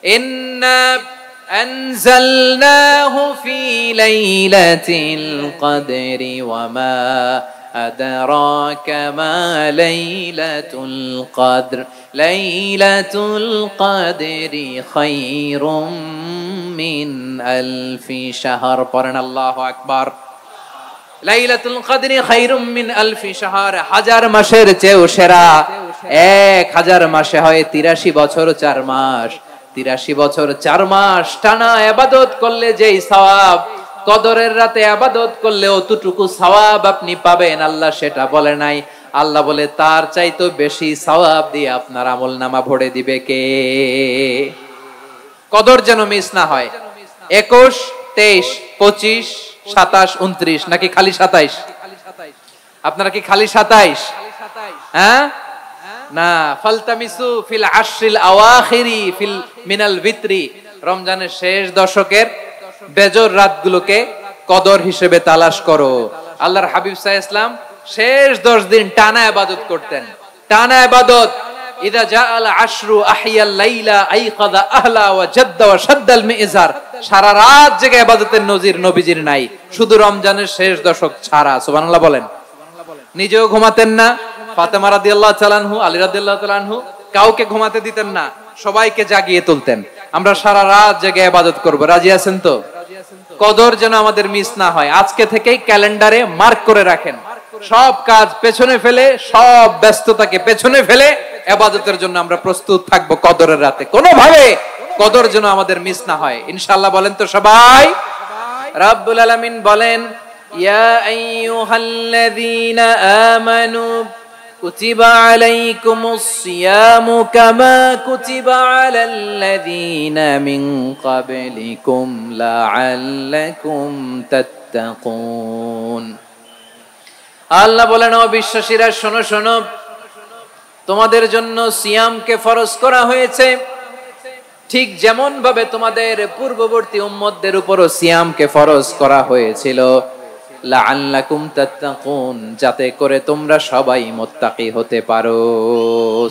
ইন্না আনজালনাহু ফি লাইলাতিল কদরি ওয়া মা আদরাকা মা লাইলাতুল কদর লাইলাতুল কদরি খায়রুম মিন আলফি শাহর। পড়েন আল্লাহু আকবার। লাইলাতুল কদরি খায়রুম মিন আলফি শাহর, হাজার মাসের চেয়েও সেরা। 1000 মাসে হয় 83 বছর 4 মাস। 83 বছর 4 মাস টানা ইবাদত করলে যেই সওয়াব, কদরের রাতে ইবাদত করলে অতটুকু সওয়াব আপনি পাবেন, আল্লাহ সেটা বলে নাই। আল্লাহ বলে তার চাইতে বেশি সওয়াব দিয়ে আপনার আমলনামা ভরে দিবে কে? কদর যেন মিস না হয়। 21, 23, 25, 27, 29 নাকি খালি 27? আপনারা কি খালি 27? হ্যাঁ না, ফালতামিসু ফিল আশরিল আওয়াখিরি ফিল মিনাল ভিতরি, রমজানের শেষ দশকের বেজর রাতগুলোকে কদর হিসেবে তালাশ করো। আল্লাহর হাবিব সাল্লাল্লাহু আলাইহি ওয়াসাল্লাম শেষ 10 দিন টানা ইবাদত করতেন, টানা ইবাদত। ইদা জাআল আশরু আহিয়াল লাইলা আইকাদা আহলা ওয়া জাদ্দা ওয়া শাদ্দাল মিজার, সারা রাত জেগে ইবাদতের নজির নবীজির নাই, শুধু রমজানের শেষ দশক ছাড়া। সুবহানাল্লাহ বলেন। নিজেও ঘুমাতেন না, ফাতেমা রাদিয়াল্লাহু তাআলা আনহু, আলী রাদিয়াল্লাহু তাআলা আনহু কাউকে ঘুমাতে দিতেন না, সবাইকে জাগিয়ে তুলতেন। আমরা সারা রাত জেগে ইবাদত করব, রাজি আছেন তো? কদর যেন আমাদের মিস না হয়। আজকে থেকেই ক্যালেন্ডারে মার্ক করে রাখেন, সব কাজ পেছনে ফেলে, সব ব্যস্ততাকে পেছনে ফেলে ইবাদতের জন্য আমরা প্রস্তুত থাকব কদরের রাতে। কোনোভাবে কদর যেন আমাদের মিস না হয়, ইনশাআল্লাহ। বলেন তো সবাই। রাব্বুল আলামিন বলেন, ইয়া আইয়ুহাল্লাযীনা আমানু কুতিবা আলাইকুমুস সিয়ামু কামা কুতিবা আলাল্লাযীনা মিন ক্বাবলিকুম লাআল্লাকুম তাত্তাকুন। আল্লাহ বলেন, ও বিশ্বাসীরা শোনো শোনো, তোমাদের জন্য সিয়ামকে ফরজ করা হয়েছে, ঠিক যেমন ভাবে তোমাদের পূর্ববর্তী উম্মতদের উপরও সিয়ামকে ফরজ করা হয়েছিল, লাআল্লাকুম তাত্তাকুন, যাতে করে তোমরা সবাই মুত্তাকি হতে পারো।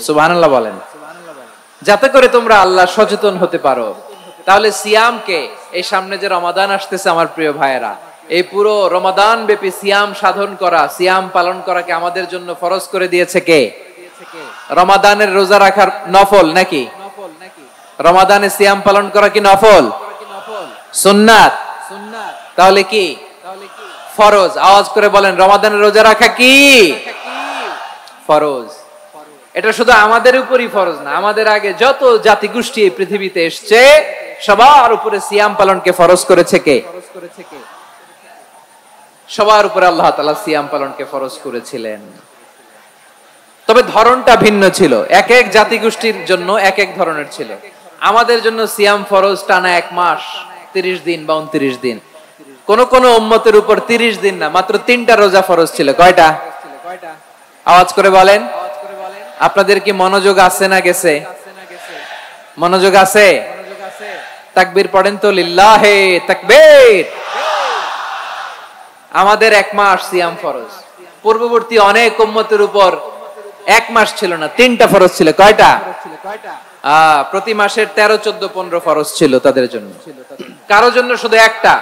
সুবহানাল্লাহ বলেন। যাতে করে তোমরা আল্লাহ সচেতন হতে পারো। তাহলে সিয়ামকে, এই সামনে যে রমাদান আসতেছে আমার প্রিয় ভাইয়েরা, এই পুরো রমাদান ব্যাপী সিয়াম সাধন করা, সিয়াম পালন করাকে আমাদের জন্য ফরজ করে দিয়েছে কে? রমাদানের রোজা রাখার নফল নাকি? রমাদানে সিয়াম পালন করা কি নফল? সুন্নাত। তাহলে কি ফরজ? আওয়াজ করে বলেন, রমাদানের রোজা রাখা কি ফরজ? এটা শুধু আমাদের উপরই ফরজ না, আমাদের আগে যত জাতি গোষ্ঠী এই পৃথিবীতে এসছে সবার উপরে সিয়াম পালনকে ফরজ করেছে কে? সবার উপরে আল্লাহ তাআলা সিয়াম পালনকে ফরজ করেছিলেন। তবে ধরনটা ভিন্ন ছিল, এক এক জাতি গোষ্ঠীর জন্য এক এক ধরনের ছিল। আমাদের জন্য সিয়াম ফরজ টানা 1 মাস 30 দিন বা 29 দিন। কোন কোন উম্মতের উপর 30 দিন না, মাত্র 3টা রোজা ফরজ ছিল। কয়টা? আওয়াজ করে বলেন। আপনাদের কি মনোযোগ আছে না গেছে? মনোযোগ আছে? তাকবীর পড়েন তো, লিল্লাহে তাকবীর। আমাদের 1 মাস সিয়াম ফরজ, পূর্ববর্তী অনেক উম্মতের উপর 1 মাস ছিল না, 3টা ফরজ ছিল। কয়টা? প্রতি মাসের 13, 14, 15 ফরজ ছিল তাদের জন্য। কারো জন্য শুধু একটা,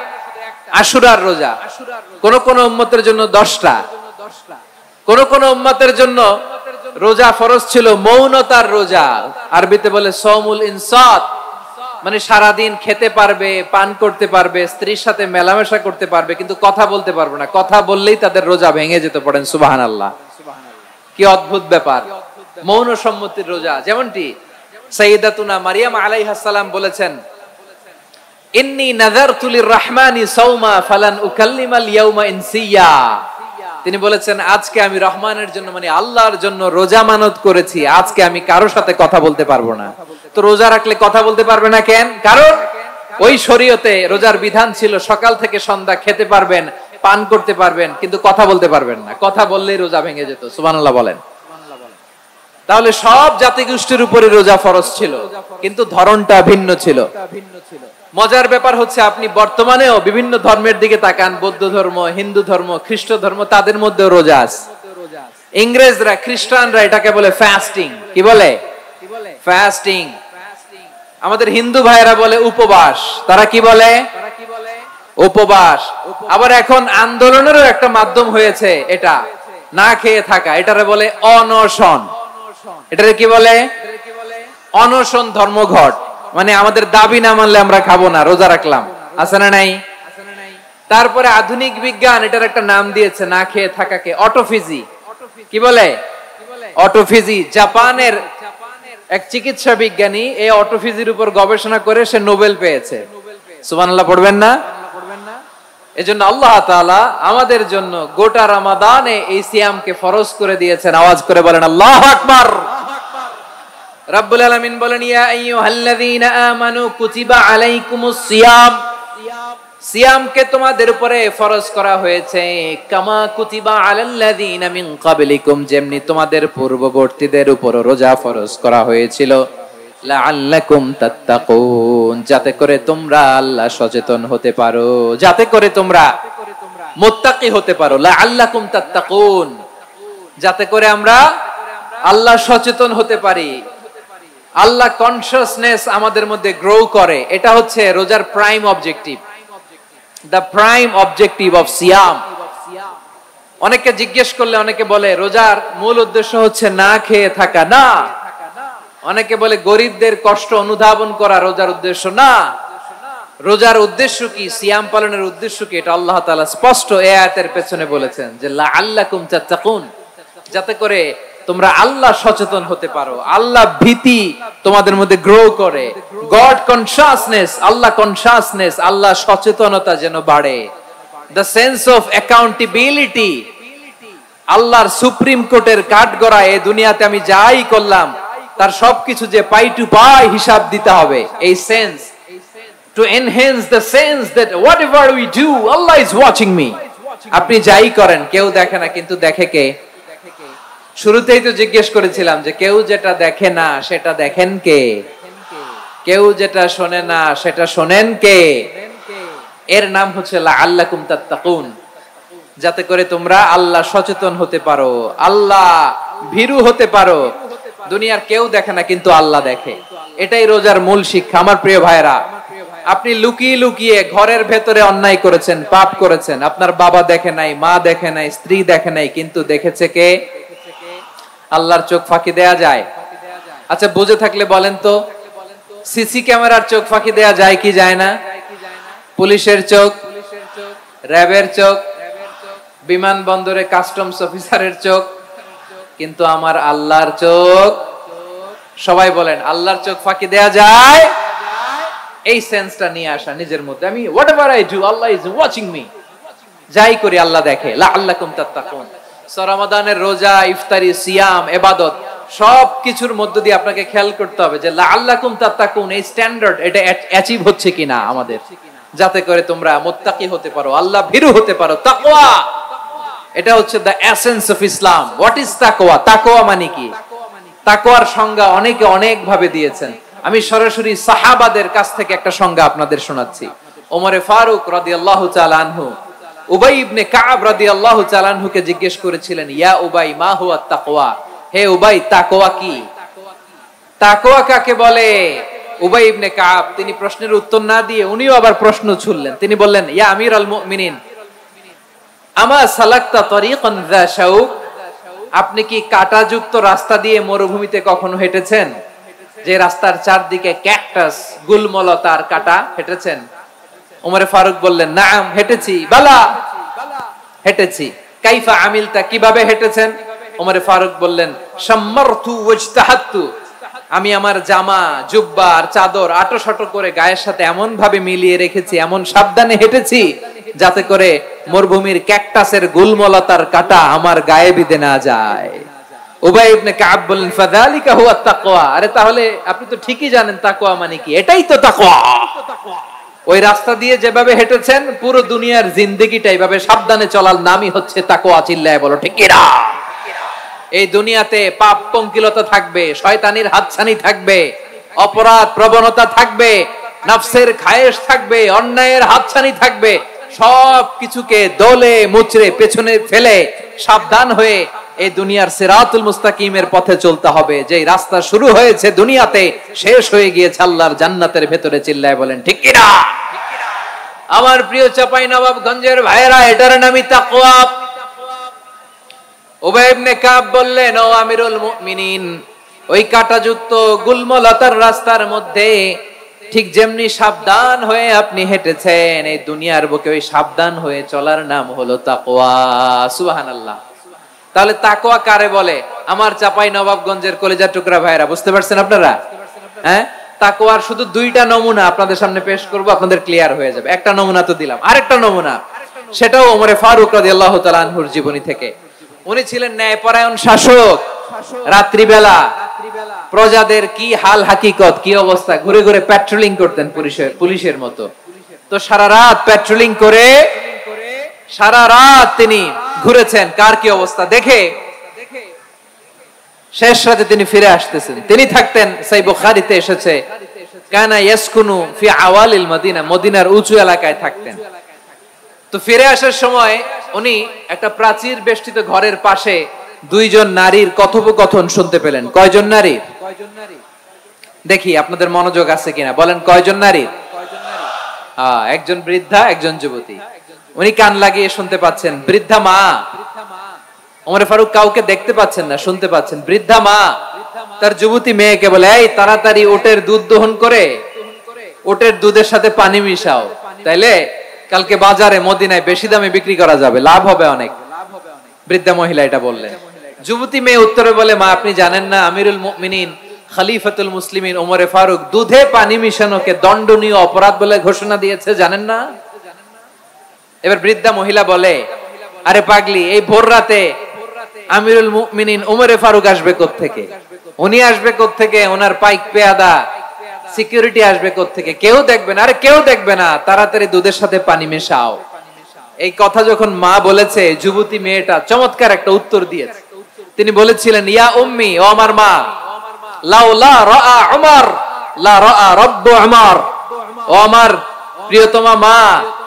আশুরার রোজা। কোন কোন উম্মতের জন্য 10টা। কোন কোন উম্মতের জন্য রোজা ফরজ ছিল মৌনতার রোজা, আরবিতে বলে সওমুল ইনসাত, মানে সারাদিন খেতে পারবে, পান করতে পারবে, স্ত্রীর সাথে মেলামেশা করতে পারবে, কিন্তু কথা বলতে পারবে না। কথা বললেই তাদের রোজা ভেঙে যেত। পড়েন সুবহানাল্লাহ। কি অদ্ভুত ব্যাপার, মৌন সম্মতির রোজা। যেমনটি সাইয়্যিদাতুনা মারিয়াম আলাইহাস সালাম বলেছেন, ইন্নী নাযারতু লির-রাহমানি সাওমা ফালান উকাল্লিমাল ইয়াওমা ইনসিয়া। তিনি বলেছেন, আজকে আমি রহমানের জন্য, মানে আল্লাহর জন্য রোজা মানত করেছি, আজকে আমি কারোর সাথে কথা বলতে পারবো না। তো রোজা রাখলে কথা বলতে পারবে না কেন? কারণ ওই শরীয়তে রোজার বিধান ছিল সকাল থেকে সন্ধ্যা খেতে পারবেন, পান করতে পারবেন, কিন্তু কথা বলতে পারবেন না। কথা বললেই রোজা ভেঙে যেত। সুবহানাল্লাহ বলেন। তাহলে সব জাতিগোষ্ঠীর উপরে রোজা ফরজ ছিল, কিন্তু ধরনটা ভিন্ন ছিল। মজার ব্যাপার হচ্ছে, আপনি বর্তমানেও বিভিন্ন ধর্মের দিকে তাকান, বৌদ্ধ ধর্ম, হিন্দু ধর্ম, খ্রিস্ট ধর্ম, তাদের মধ্যে রোজা আছে। ইংরেজরা, খ্রিস্টানরা এটাকে বলে ফাস্টিং। কি বলে? ফাস্টিং। আমাদের হিন্দু ভাইয়েরা বলে উপবাস। তারা কি বলে? উপবাস। আবার এখন আন্দোলনেরও একটা মাধ্যম হয়েছে এটা, না খেয়ে থাকা। এটারে বলে অনশন। এটারে কি বলে? অনশন ধর্মঘট। মানে আমাদের দাবি না মানলে আমরা খাবো না, রোজা রাখলাম। আছে না নাই? তারপরে আধুনিক বিজ্ঞান এটার একটা নাম দিয়েছে না খেয়ে থাকাকে, অটোফিজি। কি বলে? অটোফিজি। জাপানের এক চিকিৎসা বিজ্ঞানী এই অটোফিজির উপর গবেষণা করে সে নোবেল পেয়েছে। সুবহানাল্লাহ পড়বেন না? এজন্য আল্লাহ তাআলা আমাদের জন্য গোটা রমাদানে এই সিয়ামকে ফরজ করে দিয়েছেন। আওয়াজ করে বলেন আল্লাহু আকবার। রব্বুল আলামিন বলেন, ইয়া আইয়ুহাল্লাযীনা আমানু কুতিবা আলাইকুমুস সিয়াম, সিয়ামকে তোমাদের উপরে ফরজ করা হয়েছে, কামা কুতিবা আলাল্লাযীনা মিন ক্বাবলিকুম, যেমনি তোমাদের পূর্ববর্তীদের উপর রোজা ফরজ করা হয়েছিল, লাআল্লাকুম তাত্তাকুন, যাতে করে তোমরা আল্লাহ সচেতন হতে পারো, যাতে করে তোমরা মুত্তাকি হতে পারো। লাআল্লাকুম তাত্তাকুন, যাতে করে আমরা আল্লাহ সচেতন হতে পারি, আল্লাহ কনসিয়াসনেস আমাদের মধ্যে গ্রো করে। এটা হচ্ছে রোজার prime objective, the prime objective of সিয়াম। অনেকে জিজ্ঞেস করলে অনেকে বলে রোজার মূল উদ্দেশ্য হচ্ছে না খেয়ে থাকা। না। অনেকে বলে গরিবদের কষ্ট অনুধাবন করা রোজার উদ্দেশ্য। না। রোজার উদ্দেশ্য কি, সিয়াম পালনের উদ্দেশ্য কি, এটা আল্লাহ তাআলা স্পষ্ট এই আয়াতের পেছনে বলেছেন যে লাআল্লাকুম তাত্তাকুন, যাতে করে তোমরা আল্লাহ সচেতন হতে পারো, আল্লাহ ভীতি তোমাদের মধ্যে গ্রো করে, গড কনসিয়াসনেস, আল্লাহ কনসিয়াসনেস, আল্লাহ সচেতনতা যেন বাড়ে, দ্য সেন্স অফ অ্যাকাউন্টেবিলিটি। আল্লাহর সুপ্রিম কোর্টের কাঠগড়া এই দুনিয়াতে আমি যাই করলাম তার সবকিছু যে পাই টু পাই হিসাব দিতে হবে, এই sense, to enhance the sense that whatever we do Allah is watching me. আপনি যাই করেন কেউ দেখে না, কিন্তু দেখে কে? শুরুতেই তো জিজ্ঞেস করেছিলাম যে কেউ যেটা দেখে না সেটা দেখেন কে? কেউ যেটা শোনে না সেটা শোনেন কে? এর নাম হচ্ছে লাআল্লাকুম তাত্তাকুন, যাতে করে তোমরা আল্লাহ সচেতন হতে পারো, আল্লাহ ভীরু হতে পারো। দুনিয়ার কেউ দেখে না, কিন্তু আল্লাহ দেখে। এটাই রোজার মূল শিক্ষা। আমার প্রিয় ভাইরা, আপনি লুকিয়ে লুকিয়ে ঘরের ভেতরে অন্যায় করেছেন, পাপ করেছেন, আপনার বাবা দেখে নাই, মা দেখে নাই, স্ত্রী দেখে নাই, কিন্তু দেখেছে কে? আল্লাহর চোখ ফাঁকি দেয়া যায়? আচ্ছা বুঝে থাকলে বলেন তো, সিসি ক্যামেরার চোখ ফাঁকি দেয়া যায় কি যায় না? পুলিশের চোখ, র্যাবের চোখ, বিমানবন্দরে কাস্টমস অফিসারের চোখ, কিন্তু আমার আল্লাহর চোখ? সবাই বলেন আল্লাহর চোখ ফাঁকি দেয়া যায়? এই সেন্সটা নিয়ে আসা নিজের মধ্যে, আমি whatever I do Allah is watching me, যাই করি আল্লাহ দেখে। লাআল্লাকুম তাত্তাকুন। রমাদানের রোজা, ইফতারি, সিয়াম, ইবাদত সব কিছুর মধ্য দিয়ে আপনাকে খেয়াল করতে হবে যে লাআল্লাকুম তাত্তাকুন এই স্ট্যান্ডার্ড এটা অ্যাচিভ হচ্ছে কিনা আমাদের, যাতে করে তোমরা মুত্তাকি হতে পারো, আল্লাহ ভীরু হতে পারো। তাকওয়া, এটা হচ্ছে the essence of Islam. What is তাকওয়া? তাকওয়া মানে কি? তাকওয়ার সংজ্ঞা অনেকে অনেক ভাবে দিয়েছেন। আমি সরাসরি সাহাবাদের কাছ থেকে একটা সংজ্ঞা আপনাদের শোনাচ্ছি। ওমরে ফারুক রাদিয়াল্লাহু তাআলা আনহু উবাই ইবনে কাব রাদিয়াল্লাহু তাআলা আনহুকে জিজ্ঞেস করেছিলেন, ইয়া উবাই মা হুয়া তাকওয়া, হে উবাই তাকওয়া কি? তাকওয়া কাকে বলে? উবাই ইবনে কাব তিনি প্রশ্নের উত্তর না দিয়ে উনিও আবার প্রশ্ন ছুড়লেন। তিনি বললেন, ইয়া আমিরাল মুমিনিন আমা সালাকতা তরিকান যা শাউক, আপনি কি কাঁটাযুক্ত রাস্তা দিয়ে মরুভূমিতে কখনো হেঁটেছেন? যে রাস্তার চারদিকে ক্যাকটাস, গুলমলতার কাঁটা, হেঁটেছেন? ওমরে ফারুক বললেন, নাম হেঁটেছি। বালা, হেঁটেছি। কাইফা আমিলতা, কিভাবে হেঁটেছেন? ওমরে ফারুক বললেন, শাম্মারতু ওয়াজতাহাতু, আমি আমার জামা, জুব্বা আর চাদর আটোসাটো করে গায়ের সাথে এমন ভাবে মিলিয়ে রেখেছি, এমন সাবধানে হেঁটেছি যাতে করে মরুভূমির ক্যাকটাসের গুলমলতার কাঁটা আমার গায়ে বিঁধে না যায়। উবাই ইবনে কাব বললেন, ফাযালিকা হুয়া তাকওয়া, আরে তাহলে আপনি তো ঠিকই জানেন তাকওয়া মানে কি, এটাই তো তাকওয়া। ওই রাস্তা দিয়ে যেভাবে হেঁটেছেন পুরো দুনিয়ার জিন্দেগিটা এইভাবে সাবধানে চলার নামই হচ্ছে তাকওয়া। চিল্লায় বলো ঠিক কিনা? এই দুনিয়াতে পাপ পঙ্কিলতা থাকবে, শয়তানির হাতছানি থাকবে, অপরাধ প্রবণতা থাকবে, নফসের খায়েশ থাকবে, অন্যায়ের হাতছানি থাকবে। সব কিছুকে দলে মুচড়ে পেছনে ফেলে সাবধান হয়ে এই দুনিয়ার সিরাতুল মুস্তাকিমের পথে চলতে হবে। যেই রাস্তা শুরু হয়েছে দুনিয়াতে, শেষ হয়ে গিয়েছে আল্লাহর জান্নাতের ভেতরে। চিল্লায় বলেন ঠিক কি না? আমার প্রিয় চাঁপাইনবাবগঞ্জের ভাইয়েরা, এটার নামই তাকওয়া। উবাই ইবনে কাব বললেন, ও আমিরুল মুমিনিন, ওই কাঁটাযুক্ত গুলমলতার রাস্তার মধ্যে ঠিক যেমনি সাবধান হয়ে আপনি হেঁটেছেন, এই দুনিয়ার বুকে ওই সাবধান হয়ে চলার নাম হলো তাকওয়া। সুবহানাল্লাহ। তাহলে তাকওয়া কারে বলে? আমার চাঁপাইনবাবগঞ্জের কলিজার টুকরা ভাইরা, বুঝতে পারছেন আপনারা? হ্যাঁ, তাকওয়ার শুধু দুইটা নমুনা আপনাদের সামনে পেশ করব, আপনাদের ক্লিয়ার হয়ে যাবে। একটা নমুনা তো দিলাম, আরেকটা নমুনা, সেটাও ওমরে ফারুক রাদিয়াল্লাহু তাআলা আনহুর জীবনী থেকে। উনি ছিলেন ন্যায়পরায়ণ শাসক। রাত্রিবেলা প্রজাদের কি হাল হাকিকত, কি অবস্থা, ঘুরে ঘুরে প্যাট্রোলিং করতেন পুলিশের মতো। তো সারা রাত প্যাট্রোলিং করে সারা রাত তিনি ঘুরেছেন কার কি অবস্থা দেখে। শেষ রাতে তিনি ফিরে আসতেছেন। তিনি থাকতেন, সাই বুখারীতে এসেছে, কানা ইয়াসকুনু ফি আওয়ালিল মদিনা, মদিনার উঁচু এলাকায় থাকতেন। তো ফিরে আসার সময় উনি একটা প্রাচীর বেষ্টিত ঘরের পাশে দুইজন নারীর কথোপকথন শুনতে পেলেন। কয়জন নারী? দেখি আপনাদের মনোযোগ আছে কিনা, বলেন কয়জন নারী? একজন বৃদ্ধা, একজন যুবতী। উনি কান লাগিয়ে শুনতে পাচ্ছেন। বৃদ্ধা মা, ওমরে ফারুক কাউকে দেখতে পাচ্ছেন না, শুনতে পাচ্ছেন। বৃদ্ধা মা তার যুবতী মেয়েকে বলে, এই তাড়াতাড়ি ওটের দুধ দহন করে ওটের দুধের সাথে পানি মিশাও, তাইলে কালকে বাজারে মদিনায় বেশি দামে বিক্রি করা যাবে, লাভ হবে অনেক। বৃদ্ধা মহিলা এটা বললেন। যুবতী মেয়ে উত্তরে বলে, মা আপনি জানেন না আমিরুল মুমিনিন খলিফাতুল মুসলিমিন ওমরে ফারুক দুধে পানি মিশানোকে দণ্ডনীয় অপরাধ বলে ঘোষণা দিয়েছে, জানেন না? এবার বৃদ্ধা মহিলা বলে, আরে পাগলি, এই ভোর রাতে আমিরুল মুমিনিন ওমরে ফারুক আসবে কোত্থেকে? উনি আসবে কোত্থেকে? ওনার পাইক পেয়াদা সিকিউরিটি আসবে কোত্থেকে? কেউ দেখবে না। আরে কেউ দেখবে না, তাড়াতাড়ি দুধের সাথে পানি মেশাও। এই কথা যখন মা বলেছে, যুবতী মেয়েটা চমৎকার একটা উত্তর দিয়েছে। তিনি বলেছিলেন, ইয়া উম্মি, ও আমার মা, লাউলা রাআ উমর লা রাআ রাব্বু উমর। ও আমার প্রিয়তমা মা,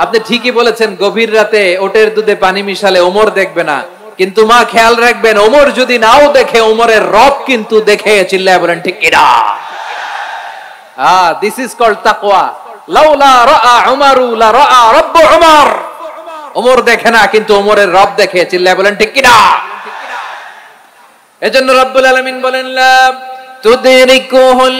আপনি ঠিকই বলেছেন, গভীর রাতে ওটের দুধে পানি মিশালে ওমর দেখবে না, কিন্তু মা খেয়াল রাখবেন, ওমর যদি নাও দেখে, ওমরের রব কিন্তু দেখে। চিল্লায় বলেন ঠিক কি না? দিস ইজ কল্ড তাকওয়া। লাউলা রাআ উমরু লা রাআ রাব্বু উমর। ওমর দেখে না, কিন্তু ওমরের রব দেখে। চিল্লায় বলেন ঠিক কি না? এজন্য রব্বুল আলামিন বলেন, লা তুদরিকুহুল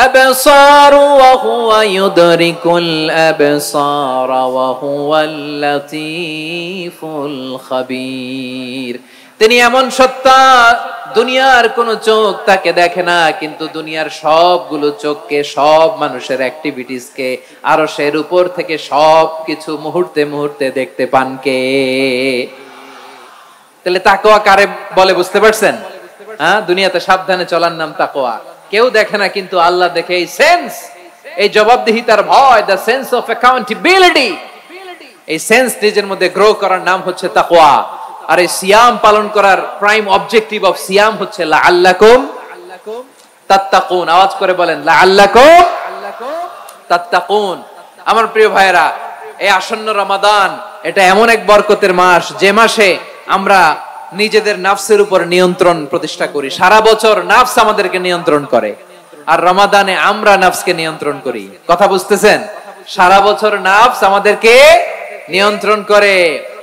আবসার ওয়া হুয়া ইউদরিকুল আবসার ওয়া হুয়াল লাতীফুল খাবীর। তিনি এমন সত্তা, দুনিয়ার কোন চোখ তাকে দেখে না, কিন্তু দুনিয়ার সবগুলো চোখকে, সব মানুষের অ্যাক্টিভিটিসকে আরশের উপর থেকে সবকিছু মুহূর্তে মুহূর্তে দেখতে পান কে? তাহলে তাকওয়া কারে বলে বুঝতে পারছেন? হ্যাঁ, দুনিয়াতে সাবধানে চলার নাম তাকওয়া। কেউ দেখে না, কিন্তু আল্লাহ দেখে। এই সেন্স, এই জবাবদিহিতার ভয়, দ্য সেন্স অফ অ্যাকাউন্টেবিলিটি, এই সেন্স নিজের মধ্যে গ্রো করার নাম হচ্ছে তাকওয়া। আর এই সিয়াম পালন করার প্রাইম অবজেক্টিভ অফ সিয়াম হচ্ছে লাআল্লাকুম তাত্তাকুন। আওয়াজ করে বলেন, লাআল্লাকুম তাত্তাকুন। আমার প্রিয় ভাইয়েরা, এই আসন্ন রমাদান, এটা এমন এক বরকতের মাস, যে মাসে আমরা নিজেদের নাফসের উপর নিয়ন্ত্রণ প্রতিষ্ঠা করি। সারা বছর নাফস আমাদেরকে নিয়ন্ত্রণ করে, আর রমাদানে আমরা নাফসকে নিয়ন্ত্রণ করি। কথা বুঝতেছেন? সারা বছর নাফস আমাদেরকে নিয়ন্ত্রণ করে।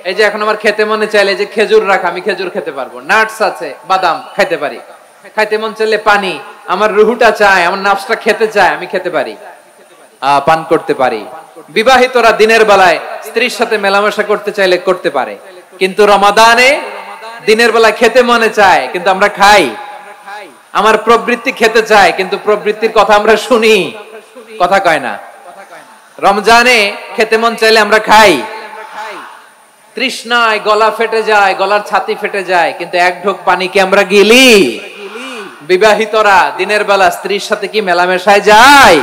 এই যে এখন আমার খেতে মনে চাইলে যে খেজুর রাখা, আমি খেজুর খেতে পারবো, নাটস আছে, বাদাম খাইতে পারি। খাইতে মন চাইলে পানি, আমার রুহুটা চায়, আমার নাফসটা খেতে চায়, আমি খেতে পারি, পান করতে পারি। বিবাহিতরা দিনের বেলায় স্ত্রীর সাথে মেলামেশা করতে চাইলে করতে পারে, কিন্তু রমাদানে দিনের বেলায় খেতে মনে চায়, কিন্তু আমরা খাই। আমার প্রবৃত্তি খেতে চায়, কিন্তু প্রবৃত্তির কথা আমরা শুনি, কথা কয় না। রমজানে খেতে মন চাইলে আমরা খাই, তৃষ্ণায় গলা ফেটে যায়, গলার ছাতি ফেটে যায়, কিন্তু এক ঢোক পানি কি আমরা গিলি? বিবাহিতরা দিনের বেলা স্ত্রীর সাথে কি মেলামেশায় যায়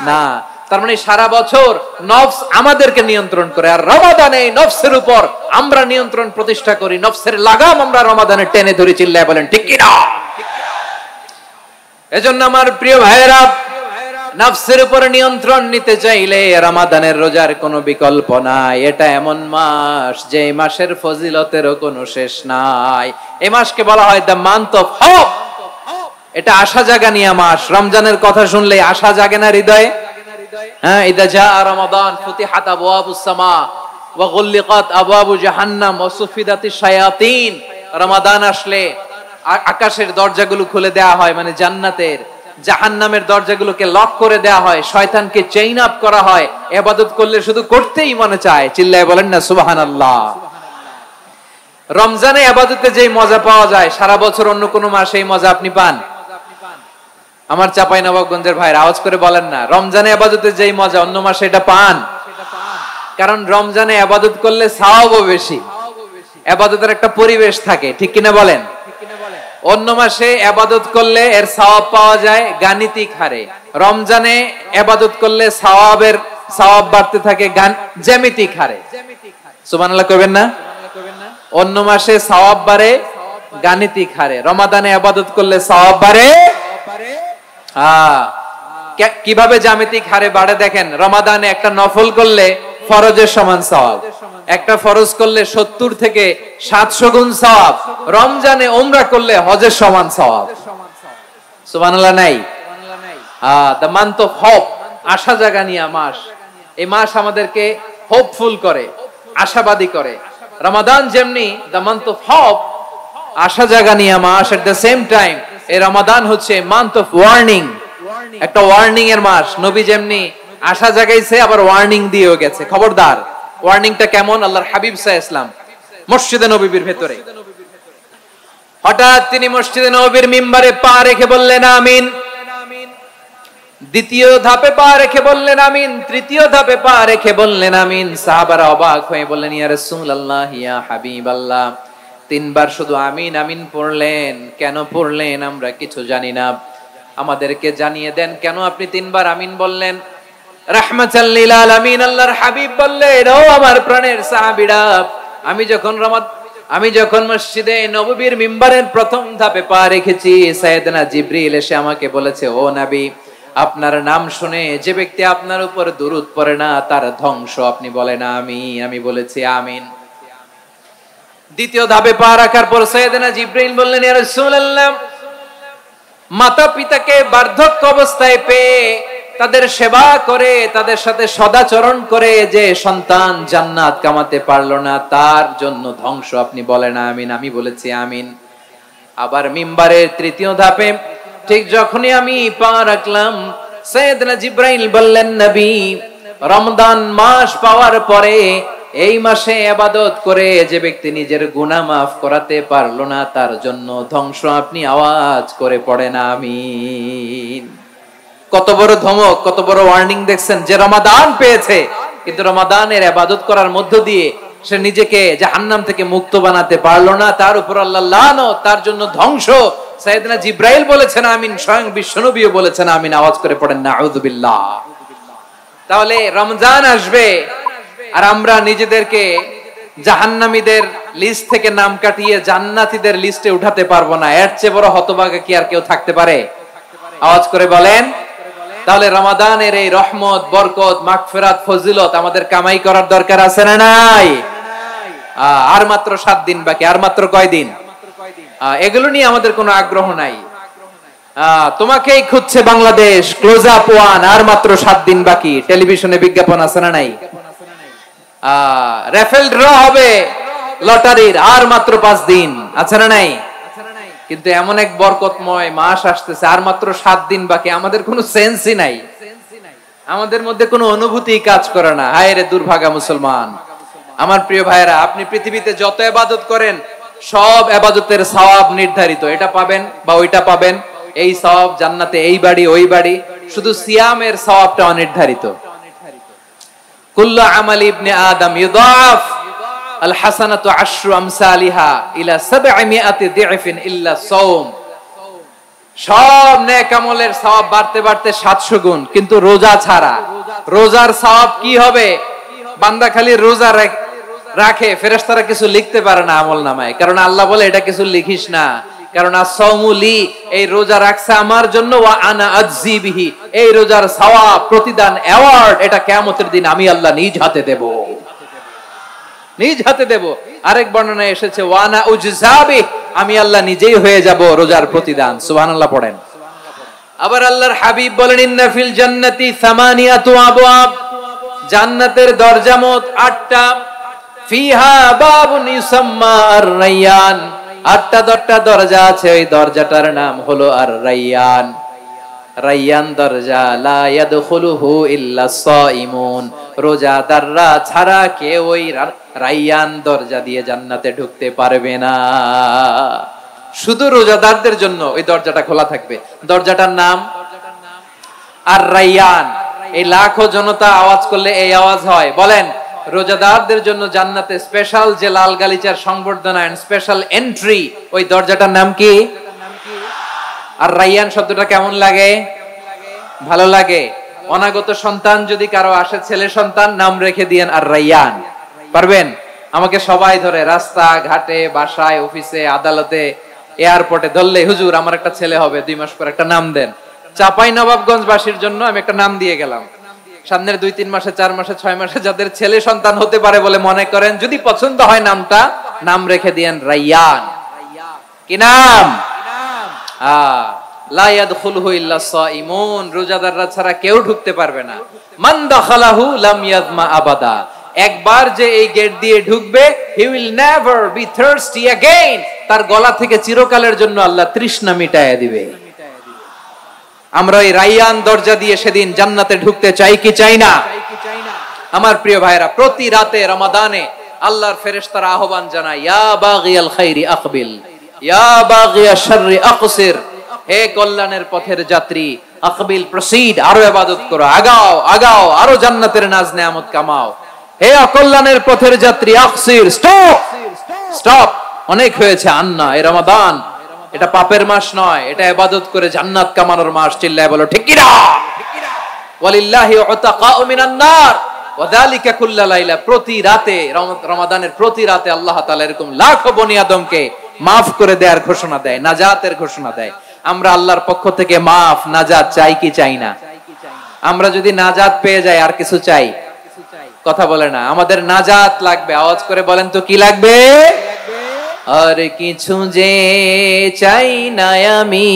না। তার মানে সারা বছর নফস আমাদেরকে নিয়ন্ত্রণ করে, আর রমাদানে নফসের উপর আমরা নিয়ন্ত্রণ প্রতিষ্ঠা করি। নফসের লাগাম আমরা রমাদানে টেনে ধরি। চিল্লায় বলেন ঠিক কি না? এজন্য আমার প্রিয় ভাইয়েরা, নফসের উপর নিয়ন্ত্রণ নিতে চাইলে রমাদানের রোজার কোনো বিকল্প নাই। এটা এমন মাস যে মাসের ফজিলতেরও কোনো শেষ নাই। এই মাসকে বলা হয় দ্য মান্থ অফ হোপ। এটা আশা জাগানিয়া মাস। রমজানের কথা শুনলে আশা জাগে না হৃদয়ে? হ্যাঁ, ইদা জাআ রমাদান ফুতিহাত আবওয়াবুস সামা ওয়া গুল্লিকাত আবওয়াবু জাহান্নাম ওয়া সুফিদাতিশ শায়াতিন। রমাদান আসলে আকাশের দরজাগুলো খুলে দেয়া হয়, মানে জান্নাতের। জাহান্নামের দরজাগুলোকে লক করে দেয়া হয়, শয়তানকে চেইন আপ করা হয়। ইবাদত করলে শুধু করতেই মনে চায়। চিল্লায় বলেন না সুবহানাল্লাহ। রমজানে ইবাদতে যেই মজা পাওয়া যায় সারা বছর অন্য কোন মাসে এই মজা আপনি পান? আমার চাঁপাইনবাবগঞ্জের ভাইরা আওয়াজ করে বলেন না, রমজানে ইবাদতে যেই মজা অন্য মাসে এটা পান? কারণ রমজানে ইবাদত করলে সওয়াবও বেশি, ইবাদতের একটা পরিবেশ থাকে, ঠিক কিনা বলেন? অন্য মাসে ইবাদত করলে এর সওয়াব পাওয়া যায় গাণিতিক হারে, রমজানে ইবাদত করলে সওয়াব বাড়তে থাকে জ্যামিতিক হারে। সুবহানাল্লাহ কইবেন না? অন্য মাসে সওয়াব বাড়ে গাণিতিক হারে, রমাদানে ইবাদত করলে সওয়াব বাড়ে কিভাবে জ্যামিতিক হারে বাড়ে দেখেন। রমাদানে একটা নফল করলে ফরজের সমান সওয়াব, একটা ফরজ করলে 70 থেকে 700 গুণ সওয়াব, রমজানে উমরা করলে হজের সমান সওয়াব। সুবহানাল্লাহ নাই? দ্য মান্থ অফ হোপ, আশা জাগানিয়া মাস। এই মাস আমাদেরকে হোপফুল করে, আশাবাদী করে। রমাদান যেমনি দ্য মান্থ অফ হোপ, আশা জাগানিয়া মাস, এট দ্য সেম টাইম এই রমাদান হচ্ছে মান্থ অফ ওয়ার্নিং, একটা ওয়ার্নিং এর মাস। নবী যেমনি আশা জাগাইছে আবার ওয়ার্নিং দিয়েও গেছে, খবরদার। ওয়ার্নিংটা কেমন? আল্লাহর হাবিব সাল্লাল্লাহু আলাইহি ওয়াসাল্লাম মসজিদে নববীর ভেতরে হঠাৎ তিনি মসজিদে নববীর মিম্বারে পা রেখে বললেন আমিন। দ্বিতীয় ধাপে পা রেখে বললেন আমিন, তৃতীয় ধাপে পা রেখে বললেন আমিন। সাহাবারা অবাক হয়ে বললেন ইয়া রাসূলুল্লাহ, ইয়া হাবিবাল্লাহ, তিনবার শুধু আমিন আমিন পড়লেন, কেন পড়লেন আমরা কিছু জানি না, আমাদেরকে জানিয়ে দেন কেন আপনি তিনবার আমিন বললেন। রাহমাতাল লিল আলামিন আল্লাহর হাবিব বললেন, ও আমার প্রাণের সাহাবীরা, আমি যখন মসজিদে নববীর মিম্বারের প্রথম ধাপে পা রেখেছি, সাইয়েদনা জিবরিল এসে আমাকে বলেছে, ও নবী, আপনার নাম শুনে যে ব্যক্তি আপনার উপর দুরূদ পড়ে না তার ধ্বংস। আপনি বলেন আমিন। আমি বলেছি আমিন। দ্বিতীয় ধাপে পা রাখার পর সাইয়েদনা জিবরিল বললেন, ইয়া রাসূলুল্লাহ, মাতা পিতাকে বার্ধক্য অবস্থায় পেয়ে তাদের সেবা করে, তাদের সাথে সদাচরণ করে যে সন্তান জান্নাত কামাতে পারলো না তার জন্য ধ্বংস। আপনি বলেন আমিন। আমি বলেছি আমিন। আবার মিম্বারের তৃতীয় ধাপে ঠিক যখনই আমি পা রাখলাম, সাইয়েদনা জিবরাইল বললেন, নবী, রমজান মাস পাওয়ার পরে এই মাসে ইবাদত করে যে ব্যক্তি নিজের গুনাহ মাফ করাতে পারলো না তার জন্য ধ্বংস। আপনি আওয়াজ করে পড়েন আমিন। কত বড় ধমক, কত বড় ওয়ার্নিং দেখছেন। যে রমাদান পেয়েছে কিন্তু রমাদানের ইবাদত করার মধ্য দিয়ে সে নিজেকে জাহান্নাম থেকে মুক্ত বানাতে পারলো না, তার উপর আল্লাহ লানত, তার জন্য ধ্বংস। সাইয়েদনা জিবরাইল বলেছেন আমিন, স্বয়ং বিশ্বনবীও বলেছেন আমিন। আওয়াজ করে পড়েন নাউযু বিল্লাহ। তাহলে রমজান আসবে আর আমরা নিজেদেরকে জাহান্নামীদের লিস্ট থেকে নাম কাটিয়ে জান্নাতীদের লিস্টে উঠাতে পারবো না। এর চেয়ে বড় হতভাগা কি আর কেউ থাকতে পারে? আওয়াজ করে বলেন। তাহলে রমাদানের এই রহমত, বরকত, মাগফিরাত, ফজিলত আমাদের কামাই করার দরকার আছে না নাই? আর মাত্র 7 দিন বাকি। আর মাত্র কয় দিন? এগুলো নিয়ে আমাদের কোনো আগ্রহ নাই। তোমাকেই খুঁজছে বাংলাদেশ, ক্লোজ আপ ওয়ান, আর মাত্র 7 দিন বাকি। টেলিভিশনে বিজ্ঞাপন আছে না নাই? রেফেল ড্র হবে লটারির, আর মাত্র 5 দিন, আছে না নাই? কিন্তু এমন এক বরকতময় মাস আসতেছে, আর মাত্র 7 দিন বাকি। আমাদের কোনো সেন্সই নাই, আমাদের মধ্যে কোনো অনুভূতি কাজ করে না। হায় রে দুর্ভাগা মুসলমান। আমার প্রিয় ভাইরা, আপনি পৃথিবীতে যত ইবাদত করেন সব ইবাদতের সওয়াব নির্ধারিত। এটা পাবেন বা ওইটা পাবেন, এই সওয়াব জান্নাতে, এই বাড়ি ওই বাড়ি। শুধু সিয়ামের সওয়াবটা অনির্ধারিত। কুল্লু আমালি ইবনে আদম ইউদাফ আল হাসানাতু আশরু আমসালিহা ইলা 700 দি'ফিন ইল্লা সাওম। সব নেক আমলের সওয়াব বাড়তে বাড়তে 700 গুণ, কিন্তু রোজা ছাড়া। রোজার সওয়াব কি হবে? বান্দা খালি রোজা রাখে, ফেরেশতারা কিছু লিখতে পারে না আমলনামায়, কারণ আল্লাহ বলে এটা কিছু লিখিস না, কারণ as-sawmuli এই রোজা রাখছে আমার জন্য, ওয়া আনা আজজি বিহি এই রোজার সওয়াব প্রতিদান অ্যাওয়ার্ড এটা কিয়ামতের দিন আমি আল্লাহ নিজ হাতে দেব, নিজ হাতে দেব। আরেক বর্ণনায় এসেছে ওয়া আনা উজজাবি আমি আল্লাহ নিজেই হয়ে যাব রোজার প্রতিদান। সুবহানাল্লাহ পড়েন। আবার আল্লাহর হাবিব বলেন ইন্না ফিল জান্নাতি সামানিয়াতু আবওয়াব জান্নাতের দরজা মোট 8টা, ফিহা বাবুন ইউসাম্মা আর-রায়্যান 8টা দরজা আছে, ওই দরজাটার নাম হলো আর-রায়্যান। রায়্যান দরজা লা ইয়াদখুলুহু ইল্লা সাইমুন রোজাদাররা ছাড়া কেউ ওই রায়্যান দরজা দিয়ে জান্নাতে ঢুকতে পারবে না, শুধু রোজাদারদের জন্য ওই দরজাটা খোলা থাকবে। দরজাটার নাম আর-রায়্যান। এই লাখো জনতা আওয়াজ করলে এই আওয়াজ হয়, বলেন রোজাদারদের জন্য জান্নাতে স্পেশাল যে লাল গালিচার সংবর্ধনা এন্ড স্পেশাল এন্ট্রি, ওই দরজাটার নাম কি? আর-রায়্যান শব্দটা কেমন লাগে? ভালো লাগে। অনাগত সন্তান যদি কারো আসে, ছেলে সন্তান, নাম রেখে দিয়েন আর-রায়্যান। পারবেন? আমাকে সবাই ধরে রাস্তা ঘাটে, বাসায়, অফিসে, আদালতে, এয়ারপোর্টে ধরলে, হুজুর আমার একটা ছেলে হবে 2 মাস পর, একটা নাম দেন। চাঁপাইনবাবগঞ্জ বাসীর জন্য আমি একটা নাম দিয়ে গেলাম। সামনের 2-3 মাসে, 4 মাসে, 6 মাসে যাদের ছেলে সন্তান হতে পারে বলে মনে করেন, যদি পছন্দ হয় নামটা, নাম রেখে দিয়েন রায়্যান। কি নাম? লা ইয়াদখুলুহু ইল্লা সাইমুন রোজাদাররা ছাড়া কেউ ঢুকতে পারবে না। মান দাখালাহু লাম ইয়াজমা আবাদা একবার যে এই গেট দিয়ে ঢুকবে, he will never be thirsty again তার গলা থেকে চিরকালের জন্য আল্লাহ তৃষ্ণা মিটায় দিবে। আমরা এই রায়্যান দরজা দিয়ে সেদিন জান্নাতে ঢুকতে চাই কি চাই না? আমার প্রিয় ভাইরা, প্রতি রাতে রমাদানে আল্লাহর ফেরেশতারা আহ্বান জানায়, ইয়া বাগিয়াল খাইরি আকবিল ইয়া বাগিয়াশ শাররি আকসির, হে কল্যাণের পথের যাত্রী আকবিল প্রসিড, আরো ইবাদত করো, আগাও আগাও, আরো জান্নাতের নাজ নেয়ামত কামাও। হে অকল্যাণের পথের যাত্রী আকসির, স্টপ স্টপ, অনেক হয়েছে। আন্না এই রমাদান এটা পাপের মাস নয়, এটা ইবাদত করে জান্নাত কামানোর মাস। চিল্লায় বলো ঠিক কি না? ওয়ালিল্লাহি উতাকাউ মিনান নার ওয়াযালিকা কুল্লা লাইলা। প্রতি রাতে রমাদানের প্রতি রাতে আল্লাহ তাআলা এরকম লাখো বনি আদমকে maaf করে দেয়ার ঘোষণা দেয়, নাজাতের ঘোষণা দেয়। আমরা আল্লাহর পক্ষ থেকে maaf নাজাত চাই কি চাই না? আমরা যদি নাজাত পেয়ে যাই আর কিছু চাই? কথা বলে না। আমাদের নাজাত লাগবে, আওয়াজ করে বলেন তো কি লাগবে? আর কিছু যে চাই না আমি,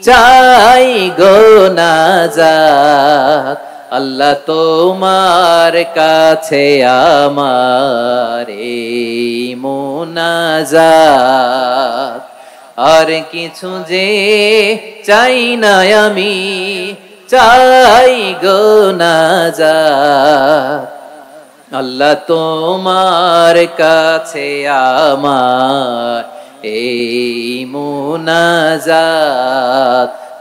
চাই গো নাজাত আল্লাহ তোমার কাছে আমার এই মুনাজাত। আর কিছু যে চাই না আমি, চাই গো নাজাত আল্লাহ তোমার কাছে আমার এই মুনাজাত।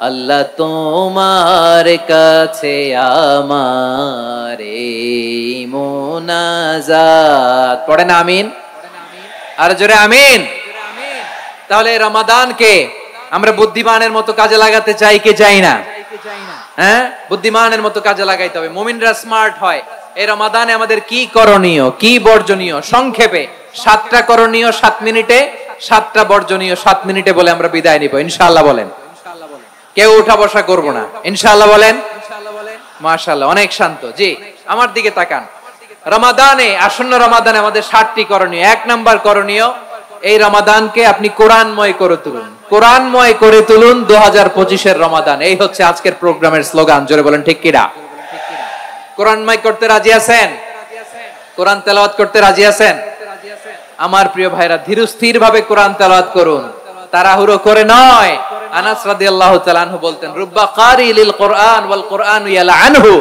আল্লাহ তোমার কাছে আমার এই মুনাজাত। পড়েন আমিন, আর জোরে আমিন। তাহলে রমাদানকে আমরা বুদ্ধিমানের মতো কাজে লাগাতে চাই কি চাই না? হ্যাঁ, বুদ্ধিমানের মতো কাজে লাগাইতে হবে। মুমিনরা স্মার্ট হয়। এই রমাদানে আমাদের কি করণীয়, কি বর্জনীয়, সংক্ষেপে 7টা করণীয় 7 মিনিটে, 7টা বর্জনীয় 7 মিনিটে বলে আমরা বিদায় নিব ইনশাআল্লাহ। বলেন, কেউ উঠা বসা করব না ইনশাআল্লাহ। বলেন মাশাআল্লাহ, অনেক শান্ত। জি, আমার দিকে তাকান। রমাদানে, আসন্ন রমাদানে আমাদের 7টি করণীয়। 1 নাম্বার করণীয়, এই রমাদানকে আপনি কোরআনময় করে তুলুন। কোরআনময় করে তুলুন 2025 এর রমাদান। এই হচ্ছে আজকের প্রোগ্রামের স্লোগান। জোরে বলেন ঠিক কি না? কোরআনময় করতে রাজি আছেন? কোরআন তেলাওয়াত করতে রাজি আছেন? আমার প্রিয় ভাইরা, ধীরস্থির ভাবে কোরআন তেলাওয়াত করুন, তাড়াহুড়ো করে নয়। আনাস রাদিয়াল্লাহু তাআলা আনহু বলতেন, রুব্বা কারি লিল কোরআন ওয়াল কোরআনু ইয়ালআনহু।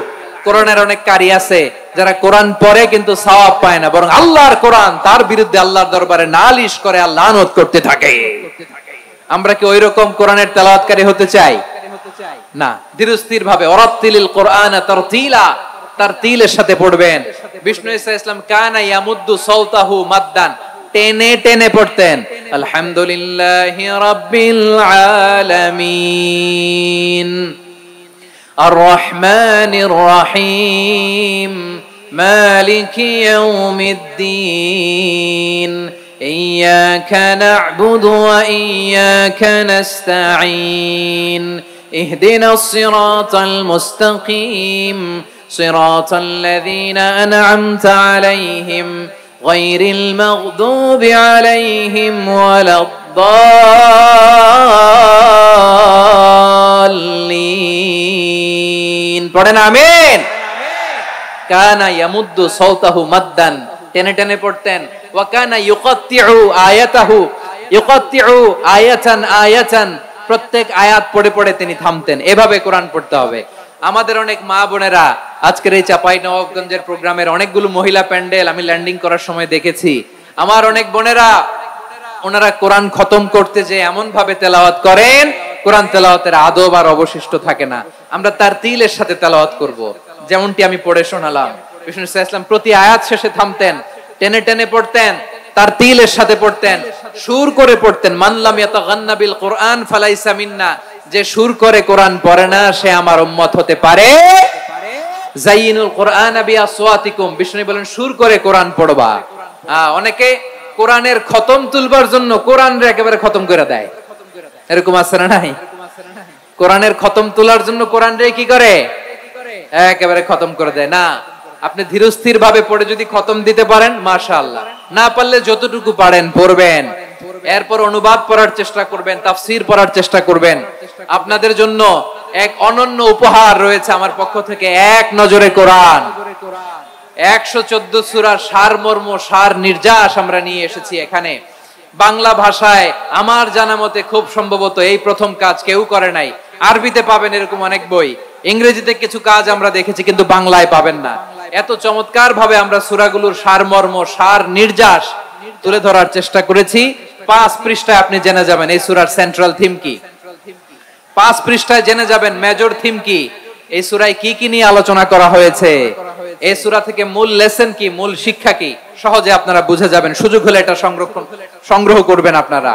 কোরআনের অনেক কারি আছে যারা কোরআন পড়ে কিন্তু সওয়াব পায় না, বরং আল্লাহর কোরআন তার বিরুদ্ধে আল্লাহর দরবারে নালিশ করে আর লানত করতে থাকে। আমরা কি ওইরকম কোরআনের তেলাওয়াতকারী হতে চাই? না। ধীরস্থির ভাবে ওয়ারাতিলিল কোরআনা তারতিলা, তারতিলের সাথে পড়বেন। বিষ্ণু ঈসা ইসলাম কানা ইয়ামুদ্দু সাওতাহু মাদ্দান, টেনে টেনে পড়তেন। আলহামদুলিল্লাহি রাব্বিল আলামিন আর রহমানির রহিম মালিকি ইয়াউমিদ্দিন। ইয়্যাকা না'বুদু ওয়া ইয়্যাকা নাস্তাঈন ইহদিনাস সিরাতাল মুস্তাকিম সিরাতাল লাযীনা আন'আমতা আলাইহিম গায়রিল মাগদুবি আলাইহিম ওয়ালাদ-দাল্লিন। পড়েন আমিন। কানা ইয়ামুদ্দু সাওতাহু মাদ্দান, টেনে টেনে পড়তেন। ওয়া কানা ইউকাত্তিউ আয়াতাহু, ইউকাত্তিউ আয়াতান আয়াতান, প্রত্যেক আয়াত পড়ে পড়ে তিনি থামতেন। এভাবে কোরআন পড়তে হবে। আমাদের অনেক মা বোনেরা আজকের এই চাঁপাইনবাবগঞ্জের প্রোগ্রামের অনেকগুলো মহিলা প্যান্ডেল আমি ল্যান্ডিং করার সময় দেখেছি। আমার অনেক বোনেরা ওনারা কোরআন খতম করতে যে এমন ভাবে তেলাওয়াত করেন, কোরআন তেলাওয়াতের আদব আর অবশিষ্ট থাকে না। আমরা তারতিলের সাথে তেলাওয়াত করব, যেমনটি আমি পড়ে শোনালাম। বিষ্ণু সাল্লাল্লাহু আলাইহি ওয়াসাল্লাম প্রতি আয়াত শেষে থামতেন, টেনে টেনে পড়তেন, তারতিলের সাথে পড়তেন, সুর করে পড়তেন। মান লাম ইয়াতাগান্না বিল কুরআন ফালাইসা মিন্না, যে সুর করে কোরআন পড়ে না সে আমার উম্মত হতে পারে। যায়িনুল কুরআন বিআসওয়াতিকুম, বিষ্ণু বলেন সুর করে কোরআন পড়বা। অনেকে কোরআনের খতম তুলবার জন্য কোরআনরে একেবারে খতম করে দেয়, এরকম আছে না নাই? কোরআনের খতম তোলার জন্য কোরআনরে কি করে? একেবারে খতম করে দেয়। না, আপনি ধীরস্থির ভাবে পড়ে যদি খতম দিতে পারেন মাশাআল্লাহ, না পারলে যতটুকু পারেন পড়বেন। এরপর অনুবাদ পড়ার চেষ্টা করবেন, তাফসীর পড়ার চেষ্টা করবেন। আপনাদের জন্য এক অনন্য উপহার রয়েছে আমার পক্ষ থেকে, এক নজরে কোরআন। 114 সূরার সারমর্ম, সার নির্যাস আমরা নিয়ে এসেছি এখানে বাংলা ভাষায়। আমার জানা মতে খুব সম্ভবত এই প্রথম কাজ, কেউ করে নাই। আরবিতে পাবেন এরকম অনেক বই, ইংরেজিতে কিছু কাজ আমরা দেখেছি, কিন্তু বাংলায় পাবেন না। এত চমৎকার ভাবে আমরা সূরাগুলোর সারমর্ম, সার নির্যাস তুলে ধরার চেষ্টা করেছি। 5 পৃষ্ঠায় আপনি জেনে যাবেন এই সূরার সেন্ট্রাল থিম কি। 5 পৃষ্ঠায় জেনে যাবেন মেজর থিম কি, এই সূরায় কি কি নিয়ে আলোচনা করা হয়েছে, এই সূরা থেকে মূল লেসন কি, মূল শিক্ষা কি, সহজে আপনারা বুঝে যাবেন। সুযোগ হলে এটা সংগ্রহ করবেন। আপনারা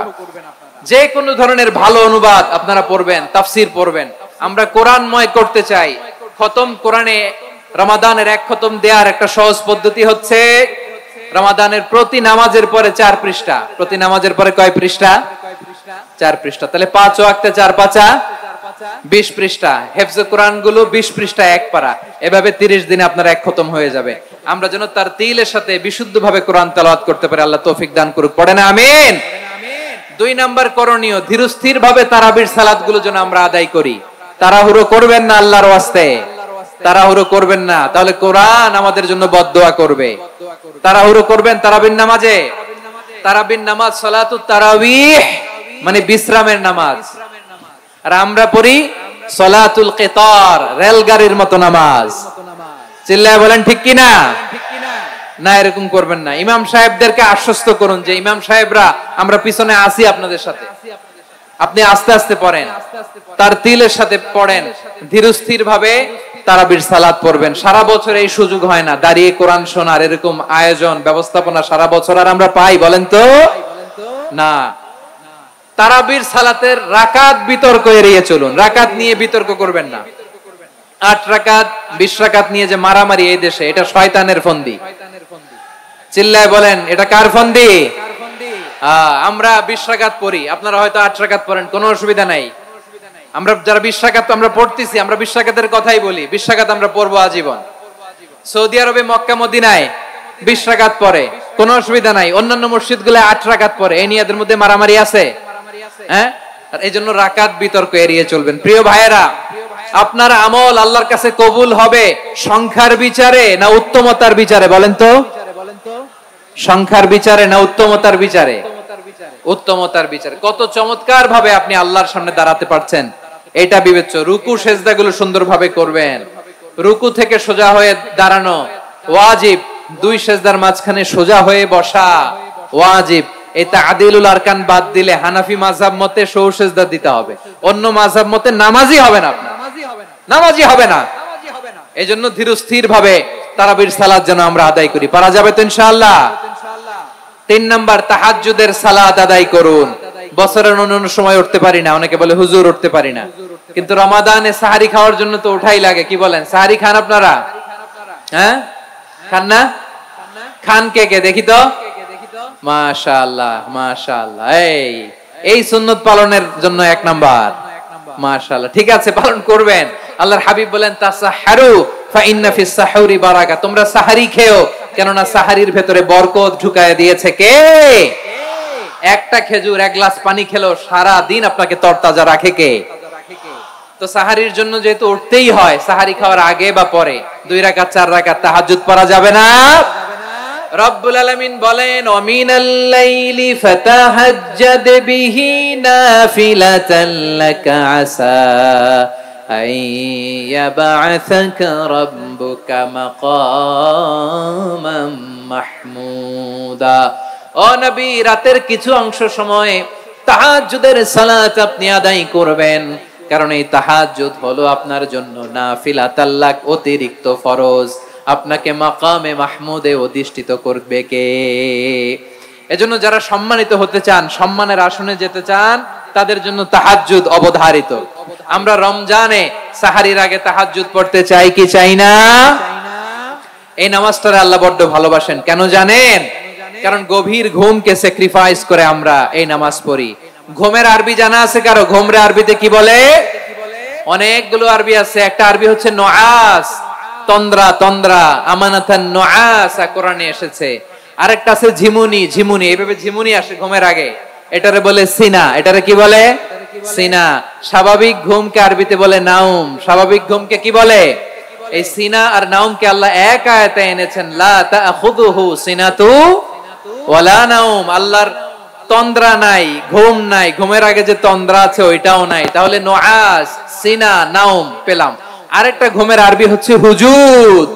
যে কোনো ধরনের ভালো অনুবাদ আপনারা পড়বেন, তাফসীর পড়বেন। আমরা কোরআনময় করতে চাই। খতম কোরআনে রমাদানের এক খতম দেওয়ার একটা সহজ পদ্ধতি হচ্ছে রমাদানের প্রতি নামাজের পরে 4 পৃষ্ঠা। প্রতি নামাজের পরে কয় পৃষ্ঠা? 4 পৃষ্ঠা। তাহলে 5 ওয়াক্তে 4 পাঁচা 20 পৃষ্ঠা। হেফজে কোরআন গুলো 20 পৃষ্ঠা এক পারা। এভাবে 30 দিনে আপনার এক খতম হয়ে যাবে। আমরা যেন তারতিলের সাথে বিশুদ্ধভাবে কোরআন তেলাওয়াত করতে পারি, আল্লাহ তৌফিক দান করুক। পড়েন আমিন। 2 নাম্বার করণীয়, ধীরস্থির ভাবে তারাবির সালাত গুলো যেন আমরা আদায় করি। তাড়াহুড়ো করবেন না, আল্লাহর ওয়াস্তে তাড়াহুড়ো করবেন না, তাহলে কোরআন আমাদের জন্য বদদোয়া করবে। তাড়াহুড়ো করবেন তারাবির নামাজে। তারাবির নামাজ সালাতুত তারাবিহ মানে বিশ্রামের নামাজ, আর আমরা পড়ি সালাতুল কিতার, রেলগাড়ির মতো নামাজ। চিল্লায় বলেন ঠিক কি না? না, এরকম করবেন না। ইমাম সাহেবদেরকে আশ্বস্ত করুন যে ইমাম সাহেবরা আমরা পিছনে আসি আপনাদের সাথে, আপনি আস্তে আস্তে পড়েন, তারতিলের সাথে পড়েন, ধীরস্থির ভাবে তারাবির সালাত পড়বেন। সারা বছর এই সুযোগ হয় না দাঁড়িয়ে কোরআন শোনার, এরকম আয়োজন ব্যবস্থাপনা সারা বছর আর আমরা পাই বলেন তো? না। তারাবির সালাতের রাকাত বিতর্ক এড়িয়ে চলুন। রাকাত নিয়ে বিতর্ক করবেন না। 8 রাকাত 20 রাকাত নিয়ে যে মারামারি এই দেশে, এটা শয়তানের ফন্দি। চিল্লায় বলেন এটা কার ফন্দি? আমরা 20 রাকাত পড়ি, আপনারা হয়তো 8 রাকাত পড়েন, কোনো অসুবিধা নাই। আমরা যারা 20 রাকাত তো আমরা পড়তেছি, আমরা 20 রাকাতের কথাই বলি। 20 রাকাত আমরা পড়বো আজীবন। সৌদি আরবে মক্কা মদিনায় 20 রাকাত পড়ে, কোনো অসুবিধা নাই। অন্যান্য মসজিদ গুলো 8 রাকাত পড়ে। এই নিয়ে এদের মধ্যে মারামারি আছে? হ্যাঁ। আর এই জন্য রাকাত বিতর্ক এড়িয়ে চলবেন। প্রিয় ভাইয়েরা, আপনার আমল আল্লাহর কাছে কবুল হবে সংখ্যার বিচারে না উত্তমতার বিচারে বলেন তো? সংখ্যার বিচারে না উত্তমতার বিচারে? উত্তমতার বিচারে। কত চমৎকার ভাবে আপনি আল্লাহর সামনে দাঁড়াতে পারছেন এটা বিবেচ্য। রুকু সেজদাগুলো সুন্দরভাবে করবেন। রুকু থেকে সোজা হয়ে দাঁড়ানো ওয়াজিব। 2 সেজদার মাঝখানে সোজা হয়ে বসা ওয়াজিব। এই তা'দিলুল আরকান বাদ দিলে হানাফি মাযহাব মতে সৌ সেজদা দিতে হবে। অন্য মাযহাব মতে নামাজই হবে না, আপনার নামাজই হবে না। এজন্য ধীরস্থির ভাবে তারাবির সালাত যেন আমরা আদায় করি। পারা যাবে তো ইনশাআল্লাহ? 3 নাম্বার, তাহাজ্জুদের সালাত আদায় করুন। বছরের অন্যান্য সময় উঠতে পারি না, অনেকে বলে হুজুর উঠতে পারি না, কিন্তু রমাদানে সাহারি খাওয়ার জন্য তো ওঠাই লাগে। কি বলেন? সাহারি খান আপনারা? হ্যাঁ, খান না? খান কে কে দেখি তো? মাশাআল্লাহ মাশাআল্লাহ, এই সুন্নত পালনের জন্য 1 নাম্বার। মাশাআল্লাহ, ঠিক আছে, পালন করবেন। আল্লাহর হাবিব বলেন তাসাহহারু ফা ইন্না ফিস সাহুরি বারাকা, তোমরা সাহারি খেও, কেননা সাহারির ভেতরে বরকত ঢুকায় দিয়েছে কে? একটা খেজুর, 1 গ্লাস পানি খেলো সারা দিন আপনাকে তরতাজা রাখে কে? তো সাহারির জন্য যেহেতু উঠতেই হয়, সাহারি খাওয়ার আগে বা পরে 2 রাকাত 4 রাকাত তাহাজ্জুদ পড়া যাবে না? রব্বুল আলামিন বলেন ওয়ামিনাল লাইলি ফাতাহাজ্জাদ বিহি নাফিলাতান লাকা আসা আইয়াবআসাকা রাব্বুকা মাকামাম মাহমুদা। ও নবী, রাতের কিছু অংশ সময় তাহাজ্জুদের সালাত আপনি আদায় করবেন, কারণ এই তাহাজ্জুদ হলো আপনার জন্য নাফিলাতাল লাক, অতিরিক্ত ফরজ। আপনাকে মাকামে মাহমুদে অধিষ্ঠিত করবে কে? এজন্য যারা সম্মানিত হতে চান, সম্মানের আসনে যেতে চান, তাদের জন্য তাহাজ্জুদ অবধারিত। আমরা রমজানে সাহারির আগে তাহাজ্জুদ পড়তে চাই কি চাই না? এই নামাজটা আল্লাহ বড্ড ভালোবাসেন, কেন জানেন? কারণ গভীর ঘুমকে স্যাক্রিফাইস করে আমরা এই নামাজ পড়ি। ঘুমের আরবি জানা আছে কারো? ঘুমরে আরবিতে কি বলে? অনেকগুলো আরবি আছে। একটা আরবি হচ্ছে নুআস, তন্দ্রা, তন্দ্রা, আমানাতান নুআসা কোরআনে এসেছে। আরেকটা আছে ঝিমুনি, ঝিমুনি, এইভাবে ঝিমুনি আসে ঘুমের আগে, এটারে বলে সিনা। এটারে কি বলে? সিনা। স্বাভাবিক ঘুমকে আরবিতে বলে নাউম। স্বাভাবিক ঘুমকে কি বলে? এই সিনা আর নাউমকে আল্লাহ এক আয়াতে এনেছেন, লা তাখুযুহু সিনাতু ওয়ালা নাউম। আল্লাহর তন্দ্রা নাই, ঘুম নাই, ঘুমের আগে যে তন্দ্রা আছে ওইটাও নাই। তাহলে নুআস, সিনা, নাউম পেলাম। আরেকটা ঘুমের আরবি হচ্ছে হুজুদ।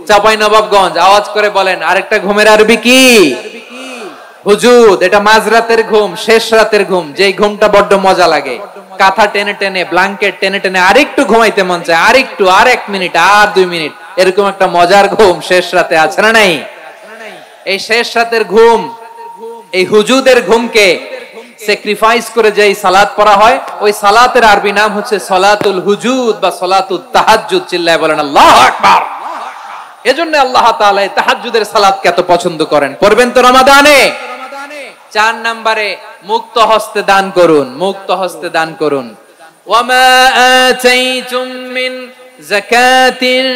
চাঁপাইনবাবগঞ্জ আওয়াজ করে বলেন, আরেকটা ঘুমের আরবি কি? হুজুদ। এটা মাঝরাতের ঘুম, শেষ রাতের ঘুম, যেই ঘুমটা বড্ড মজা লাগে। কাঁথা টেনে টেনে, ব্ল্যাঙ্কেট টেনে টেনে আরেকটু ঘুমাইতে মন চায়, আরেকটু, আর 1 মিনিট, আর 2 মিনিট, এরকম একটা মজার ঘুম শেষ রাতে আছে না নাই? এই শেষ রাতের ঘুম, এই হুজুদের ঘুমকে স্যাক্রিফাইস করে যেই সালাত পড়া হয়, ওই সালাতের আরবি নাম হচ্ছে সালাতুল হুজুদ বা সালাতুত তাহাজ্জুদ। চিল্লায় বলেন আল্লাহু আকবার। এজন্য আল্লাহ তাআলা এই তাহাজ্জুদের সালাতকে এত পছন্দ করেন। পড়বেন তো রমাদানে। 4 নম্বরে মুক্ত হস্তে দান করুন, মুক্ত হস্তে দান করুন। ওয়ামা আতাইতুম মিন যাকাতিন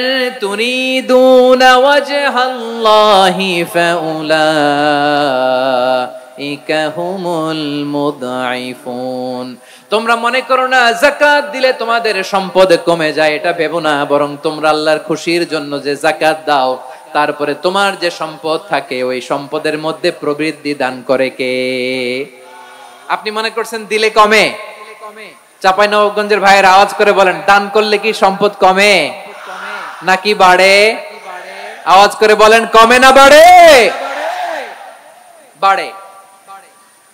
তুরিদুনা ওয়াজহাল্লাহি ফাউলাইকা হুমুল মুদঈফুন। তোমরা মনে করো না যাকাত দিলে তোমাদের সম্পদ কমে যায়, এটা ভেবো না। বরং তোমরা আল্লাহর খুশির জন্য যে যাকাত দাও, তারপরে তোমার যে সম্পদ থাকে ওই সম্পদের মধ্যে প্রবৃদ্ধি দান করে কে? আপনি মনে করছেন দিলে কমে? চাঁপাইনবাবগঞ্জের ভাইয়ের আওয়াজ করে বলেন, দান করলে কি সম্পদ কমে নাকি বাড়ে? আওয়াজ করে বলেন, কমে না বাড়ে? বাড়ে।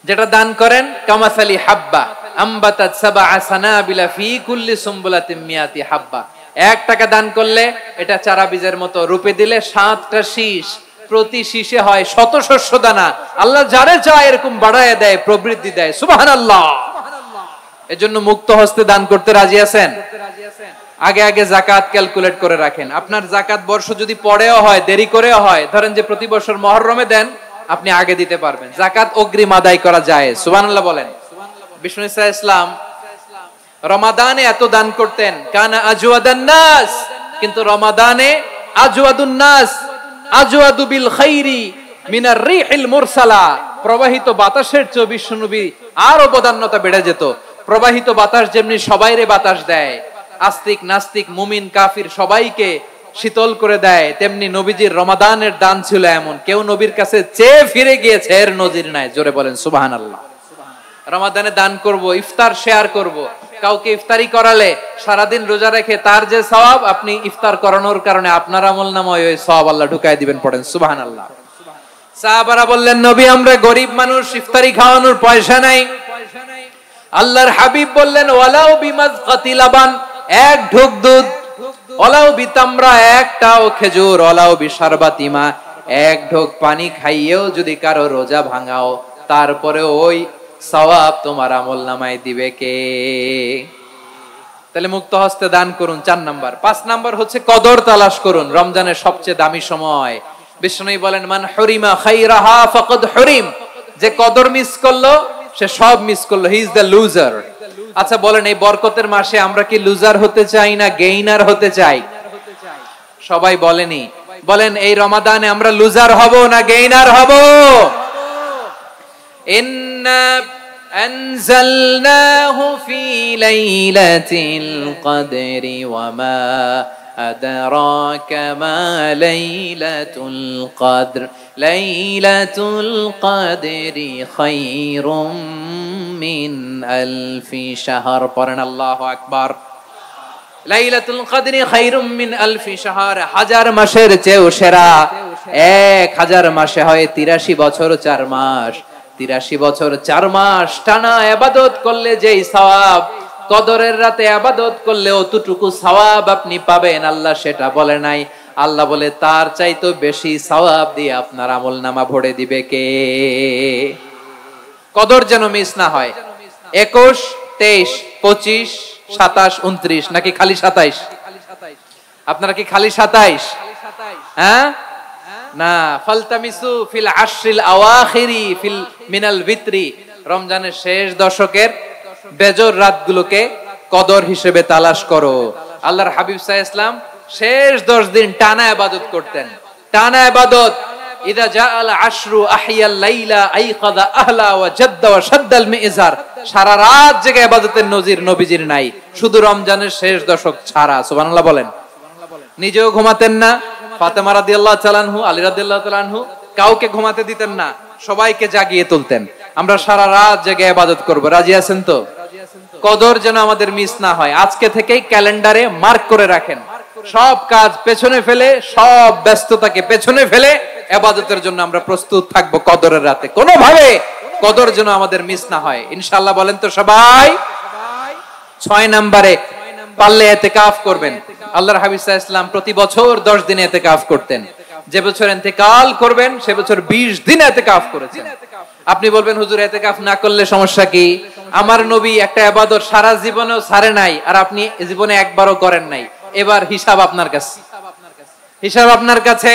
যেটা দান করেন, কামাসালি হাব্বা আম্বাতাত সাবআ সানাবিলা ফি কুল্লি সুমবুলাতিন মিয়াতি হাব্বা। 1 টাকা দান করলে এটা চারা বীজের মতো, রূপে দিলে 7টা শীষ, প্রতি শীষে হয় 100 শস্য দানা। আল্লাহ যারে চায় এরকম বাড়ায় দেয়, প্রবৃদ্ধি দেয়। সুবহানাল্লাহ। এজন্য মুক্ত হস্তে দান করতে রাজি আছেন? আগে আগে যাকাত ক্যালকুলেট করে রাখেন। আপনার যাকাত বর্ষ যদি পরেও হয়, দেরি করেও হয়, ধরেন যে প্রতি বছর মুহররমে দেন, আপনি আগে দিতে পারবেন। যাকাত অগ্রিম আদায় করা যায়। সুবহানাল্লাহ বলেন। বিষ্ণু ইসা ইসলাম রমাদানে এত দান করতেন, কানা আজওয়াদান নাস, কিন্তু রমাদানে আজওয়াদুন নাস আজওয়াদু বিল খাইরি মিনার রিহিল মুরসালা। প্রবাহিত বাতাসের চেয়ে বিশ্বনবী আরো বদান্যতা বেড়ে যেত। প্রবাহিত বাতাস যেমনি সবাইরে বাতাস দেয়, আস্তিক নাস্তিক মুমিন কাফির সবাইকে শীতল করে দেয়, তেমনি নবীজির রমাদানের দান ছিল এমন, কেউ নবীর কাছে চেয়ে ফিরে গিয়েছে এর নজির নাই। জোরে বলেন সুবহানাল্লাহ। রমাদানে দান করব, ইফতার শেয়ার করব। কাউকে ইফতারি করালে সারাদিন রোজা রেখে তার যে সওয়াব, আপনি ইফতার করানোর কারণে আপনার আমলনামায় ওই সওয়াব আল্লাহ ঢুকায় দিবেন। পড়েন সুবহানাল্লাহ। সাহাবারা বললেন, নবী আমরা গরিব মানুষ, ইফতারি খাওয়ানোর পয়সা নাই। আল্লাহর হাবিব বললেন, ওয়ালাউ বিমাজকাতি লাবান, 1 ঢোক দুধ, ওয়ালাউ বিতামরা, 1টাও খেজুর, ওয়ালাউ বিশারবাতিমা, 1 ঢোক পানি খাইয়েও যদি কারো রোজা ভাঙাও, তারপরে ওই সওয়াব তোমার আমলনামায় দিবে কে? তাহলে মুক্ত হস্তে দান করুন, 4 নাম্বার। 5 নাম্বার হচ্ছে কদর তালাশ করুন। রমজানের সবচেয়ে দামি সময়, বিষ্ণু বলেন মান হুরিমা খাইরাহা ফাকাদ হুরিম, যে কদর মিস করলো সে সব মিস করলো, হি ইজ দ্য লুজার। আচ্ছা বলেন এই বরকতের মাসে আমরা কি লুজার হতে চাই না গেইনার হতে চাই? সবাই বলেনি, বলেন এই রমাদানে আমরা লুজার হব না গেইনার হব? ইন্না আনজালনাহু ফি লাইলাতিল কদরি ওয়া মা আদরাকা মা লাইলাতুল কদর লাইলাতুল কদরি খায়রুম মিন আলফি শাহর। পড়েন আল্লাহু আকবার। লাইলাতুল কদরি খায়রুম মিন আলফি শাহর, হাজার মাসের চেয়েও সেরা। 1000 মাসে হয় 83 বছর 4 মাস। 83 বছর 4 মাস টানা ইবাদত করলে যেই সওয়াব, কদরের রাতে ইবাদত করলে অতটুকু সওয়াব আপনি পাবেন, আল্লাহ সেটা বলে নাই। আল্লাহ বলে তার চাইতে বেশি সওয়াব দিয়ে আপনার আমলনামা ভরে দিবে কে? কদর যেন মিস না হয়। 21, 23, 25, 27, 29 নাকি খালি 27? আপনারা কি খালি 27? হ্যাঁ না, ফালতামিসু ফিল আশরিল আওয়াখিরি ফিল মিনাল ভিতরি, রমজানের শেষ দশকের বেজর রাতগুলোকে কদর হিসেবে তালাশ করো। আল্লাহর হাবিব সাল্লাল্লাহু আলাইহি ওয়াসাল্লাম শেষ 10 দিন টানা ইবাদত করতেন, টানা ইবাদত। ইদা জাআল আশরু আহিয়াল লাইলা আইকাযা আহলা ওয়া জাদ্দা ওয়া শাদ্দাল মিজার, সারা রাত জেগে ইবাদতের নজির নবীজির নাই, শুধু রমজানের শেষ দশক ছাড়া। সুবহানাল্লাহ বলেন। নিজেও ঘুমাতেন না, ফাতেমা রাদিয়াল্লাহু তাআলা আনহু, আলী রাদিয়াল্লাহু তাআলা আনহু কাউকে ঘুমাতে দিতেন না, সবাইকে জাগিয়ে তুলতেন। আমরা সারা রাত জেগে ইবাদত করব, রাজি আছেন তো? কদর যেন আমাদের মিস না হয়। আজকে থেকেই ক্যালেন্ডারে মার্ক করে রাখেন, সব কাজ পেছনে ফেলে, সব ব্যস্ততাকে পেছনে ফেলে ইবাদতের জন্য আমরা প্রস্তুত থাকব কদরের রাতে। কোনোভাবে কদর যেন আমাদের মিস না হয়, ইনশাআল্লাহ। বলেন তো সবাই। 6 নম্বরে পারলে ইতিকাফ করবেন। আল্লাহর হাবিব সাল্লাল্লাহু আলাইহি ওয়াসাল্লাম প্রতি বছর 10 দিন ইতিকাফ করতেন। যে বছর ইন্তেকাল করবেন সে বছর 20 দিন ইতিকাফ করেছেন। আপনি বলবেন হুজুর ইতিকাফ না করলে সমস্যা কি? আমার নবী একটা ইবাদত সারা জীবনেও ছাড়ে নাই, আর আপনি জীবনে একবারও করেন নাই। এবার হিসাব আপনার কাছে, হিসাব আপনার কাছে।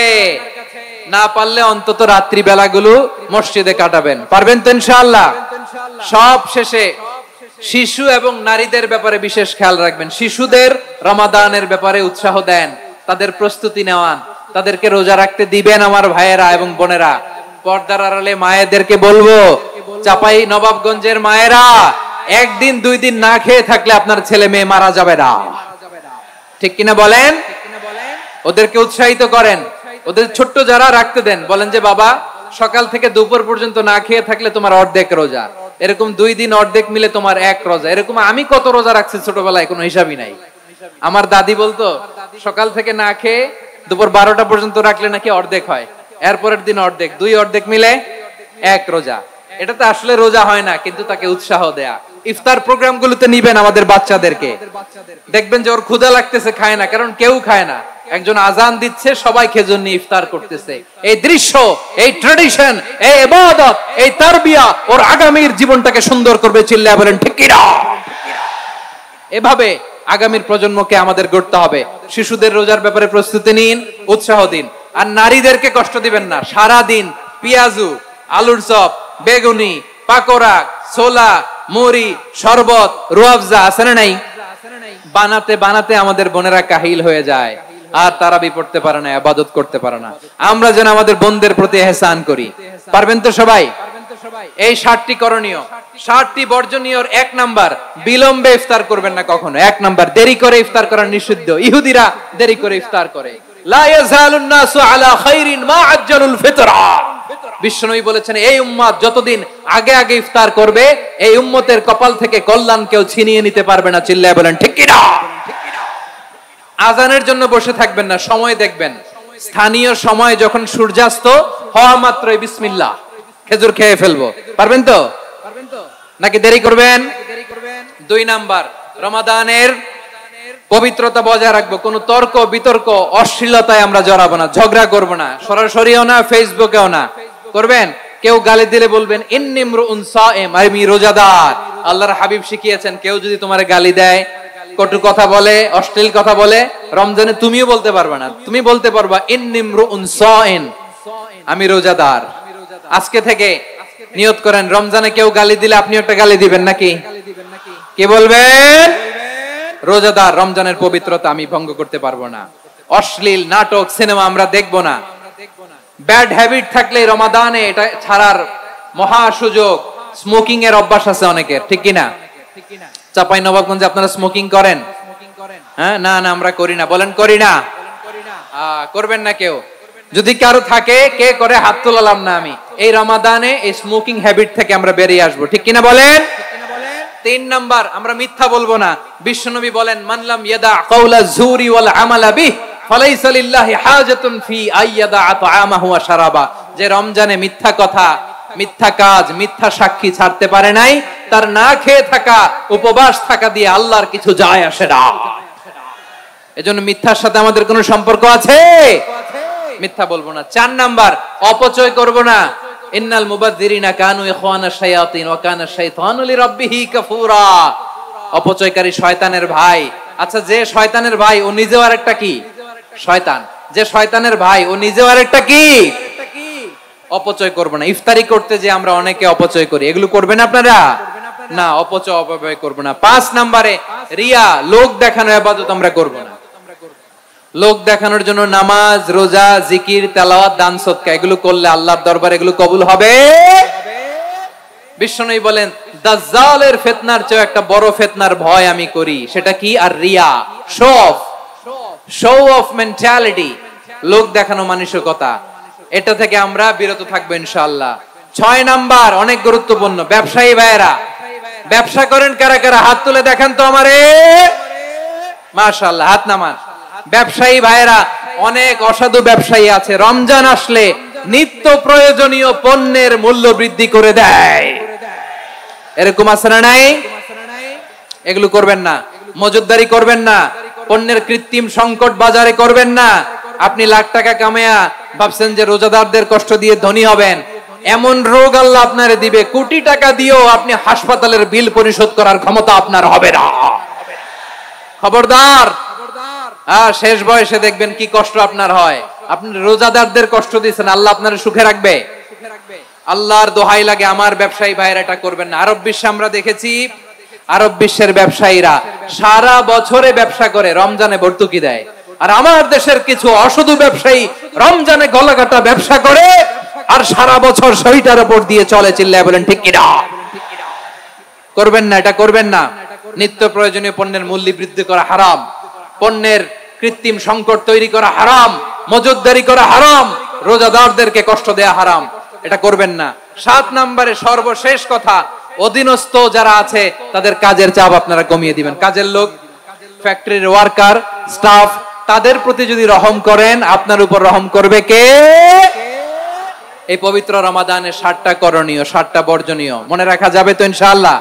না পারলে অন্তত রাত্রি বেলাগুলো মসজিদে কাটাবেন, পারবেন তো ইনশাআল্লাহ? সব শেষে শিশু এবং নারীদের ব্যাপারে বিশেষ খেয়াল রাখবেন। শিশুদের রমাদানের ব্যাপারে উৎসাহ দেন, তাদের প্রস্তুতি নেওয়ান, তাদেরকে রোজা রাখতে দিবেন। আমার ভাইয়েরা এবং বোনেরা, পর্দার আড়ালে মায়েদেরকে বলবো, চাপাই নবাবগঞ্জের মায়েরা, একদিন 2 দিন না খেয়ে থাকলে আপনার ছেলে মেয়ে মারা যাবে না, ঠিক কিনা বলেন? ওদেরকে উৎসাহিত করেন, ওদের ছোট্ট যারা রাখতে দেন, বলেন যে বাবা সকাল থেকে দুপুর পর্যন্ত না খেয়ে থাকলে তোমার অর্ধেক রোজা, এরকম 2 দিন অর্ধেক মিলে তোমার 1 রোজা। এরকম আমি কত রোজা রাখছি ছোটবেলায় কোনো হিসাবই নাই। আমার দাদি বলতো সকাল থেকে না খেয়ে দুপুর 12টা পর্যন্ত রাখলে নাকি অর্ধেক হয়, এরপরের দিন অর্ধেক, 2 অর্ধেক মিলে 1 রোজা। এটা তো আসলে রোজা হয় না, কিন্তু তাকে উৎসাহ দেয়া। ইফতার প্রোগ্রাম গুলোতে নিবেন আমাদের বাচ্চাদেরকে, দেখবেন যে ওর ক্ষুধা লাগতেছে, খায় না, কারণ কেউ খায় না। একজন আজান দিচ্ছে, সবাই খেজুর নিয়ে ইফতার করতেছে। এই দৃশ্য, এই ট্র্যাডিশন, এই ইবাদত, এই তারবিয়া ওর আগামীর জীবনটাকে সুন্দর করবে। চিল্লায়া বলেন ঠিক কি না? এভাবে আগামীর প্রজন্মকে আমাদের গড়তে হবে। শিশুদের রোজার ব্যাপারে প্রস্তুতি নিন, উৎসাহ দিন। আর নারীদেরকে কষ্ট দিবেন না। সারা দিন পেঁয়াজু, আলুর চপ, বেগুনি, পাকোড়া, ছোলা, মুড়ি, শরবত, রুয়াবজা আছে না নাই? বানাতে বানাতে আমাদের বোনেরা কাহিল হয়ে যায়, আর তারাবি পড়তে পারে না, ইবাদত করতে পারে না। আমরা যেন আমাদের বোনদের প্রতি ইহসান করি, পারবেন তো সবাই? এই 7টি করণীয়, 7টি বর্জনীয়র 1 নাম্বার, বিলম্বে ইফতার করবেন না কখনো। 1 নাম্বার, দেরি করে ইফতার করা নিষিদ্ধ। ইহুদিরা দেরি করে ইফতার করে। লা ইয়াজালুন নাসু আলা খাইরিন মা আজ্জালুল ফিতরা। বিশ্বনবী বলেছেন এই উম্মত যতদিন আগে আগে ইফতার করবে, এই উম্মতের কপাল থেকে কল্যাণ কেউ ছিনিয়ে নিতে পারবে না। চিল্লায় বলেন ঠিক কি না? আজানের জন্য বসে থাকবেন না, সময় দেখবেন। স্থানীয় সময় যখন সূর্যাস্ত হওয়া মাত্রই বিসমিল্লাহ, খেজুর খেয়ে ফেলবো, পারবেন তো? নাকি দেরি করবেন? 2 নাম্বার, রমাদানের পবিত্রতা বজায় রাখবো। কোন তর্ক বিতর্ক অশ্লীলতায় আমরা জড়াবো না, ঝগড়া করবো না, সরাসরিও না, ফেসবুকেও না। করবেন কেউ গালি দিলে বলবেন ইন্নিমরুন সাইম, আমি রোজাদার। আল্লাহর হাবিব শিখিয়েছেন কেউ যদি তোমার গালি দেয়, কটু কথা বলে, অশ্লীল কথা বলে, রমজানে তুমিও বলতে পারবে না। তুমি বলতে পারবা ইন্নিমরুন সাইম, আমি রোজাদার। আজকে থেকে নিয়ত করেন, রমজানে কেউ গালি দিলে আপনি একটা গালি দিবেন নাকি? কি বলবেন? রোজাদার, রমজানের পবিত্রতা আমি ভঙ্গ করতে পারবো না। অশ্লীল নাটক সিনেমা আমরা দেখবো না। ব্যাড হ্যাবিট থাকলে রমাদানে এটা ছাড়ার মহা সুযোগ। স্মোকিং এর অভ্যাস আছে অনেকের, ঠিক কিনা? চাঁপাইনবাবগঞ্জে আপনারা স্মোকিং করেন? হ্যাঁ, না না আমরা করি না। বলেন করি না। করবেন না কেউ? যদি কারো থাকে, কে করে হাত তোলালাম না আমি। এই রমাদানে এই স্মোকিং হ্যাবিট থেকে আমরা বেরিয়ে আসবো, ঠিক কিনা বলেন? 3 নাম্বার, আমরা মিথ্যা বলবো না। বিশ্বনবী বলেন, মানলাম ইয়াদা কাওলা যুরি ওয়াল আমালা বিহি ফালাইসা লিল্লাহি হাজাতুন ফি আইয়াদা তাআমাহু ওয়া শারাবা। যে রমজানে মিথ্যা কথা, মিথ্যা কাজ, মিথ্যা সাক্ষী ছাড়তে পারে নাই, তার না খেয়ে থাকা, উপবাস থাকা দিয়ে আল্লাহর কিছু যায় আসে না। এজন্য মিথ্যার সাথে আমাদের কোনো সম্পর্ক আছে? মিথ্যা বলবো না। 4 নাম্বার, অপচয় করব না। ইন্নাল মুবাযযিরিনা কানু ইখওয়ানাশ শায়াতিন ওয়া কানা শাইতানু লিরাব্বিহি কাফুরা। অপচয়কারী শয়তানের ভাই। আচ্ছা, যে শয়তানের ভাই ও নিজেও আরেকটা কি? শয়তান। যে শয়তানের ভাই ও নিজেও আরেকটা কি? অপচয় করব না। ইফতারি করতে যে আমরা অনেকে অপচয় করি, এগুলো করবেন আপনারা? না, অপচয় অপব্যয় করব না। 5 নম্বরে রিয়া, লোক দেখানো ইবাদত আমরা করব না। লোক দেখানোর জন্য নামাজ, রোজা, জিকির, তেলাওয়াত, দান, সদকা এগুলো করলে আল্লাহর দরবারে এগুলো কবুল হবে? বিশ্বনবী বলেন, দাজ্জালের ফিতনার চেয়ে একটা বড় ফিতনার ভয় আমি করি। সেটা কি? আর রিয়া, শো অফ মেন্টালিটি, লোক দেখানো মানসিকতা। এটা থেকে আমরা বিরত থাকবো ইনশাআল্লাহ। 6 নাম্বার, অনেক গুরুত্বপূর্ণ। ব্যবসায়ী ভাইয়েরা, ব্যবসা করেন কারা কারা? হাত তুলে দেখেন তো আমারে। মাশাআল্লাহ, হাত নামান। ব্যবসায়ী ভাইয়েরা, অনেক অসাধু ব্যবসায়ী আছে, রমজান আসলে নিত্য প্রয়োজনীয় পণ্যের মূল্য বৃদ্ধি করে দেয়। এরকম আছে না নাই? এগুলো করবেন না। মজুদদারি করবেন না। পণ্যের কৃত্রিম সংকট বাজারে করবেন না। আপনি লাখ টাকা কামায়া ভাবছেন যে রোজাদারদের কষ্ট দিয়ে ধনী হবেন। এমন রোগ আল্লাহ আপনারে দিবে, কোটি টাকা দিয়েও আপনি হাসপাতালের বিল পরিশোধ করার ক্ষমতা আপনার হবে না। খবরদার। শেষ বয়সে দেখবেন কি কষ্ট আপনার হয়। আপনি রোজাদারদের কষ্ট দিচ্ছেন, আল্লাহ আপনার সুখে রাখবে? আল্লাহর দোহাই লাগে, আমার ব্যবসায়ী ভাইয়েরা এটা করবেন না। আরব বিশ্বে আমরা দেখেছি, আরব বিশ্বের ব্যবসায়ীরা সারা বছরে ব্যবসা করে, রমজানে ভর্তুকি দেয়। আর আমার দেশের কিছু অসাধু ব্যবসায়ী রমজানে গলাকাটা ব্যবসা করে আর সারা বছর শরীরটার উপর দিয়ে চলে। চিল্লায় বলেন ঠিক কিনা? করবেন না, এটা করবেন না। নিত্য প্রয়োজনীয় পণ্যের মূল্য বৃদ্ধি করা হারাম, পণ্যের কৃত্রিম সংকট তৈরি করা হারাম, মজুদদারি করা হারাম, রোজাদারদেরকে কষ্ট দেয়া হারাম। এটা করবেন না। 7 নম্বরে সর্বশেষ কথা, অধীনস্থ যারা আছে তাদের কাজের চাপ আপনারা কমিয়ে দিবেন। কাজের লোক, ফ্যাক্টরির ওয়ার্কার, স্টাফ, তাদের প্রতি যদি রহম করেন, আপনার উপর রহম করবে কে? এই পবিত্র রমাদানের 7টা করণীয়, 7টা বর্জনীয় মনে রাখা যাবে তো ইনশাআল্লাহ?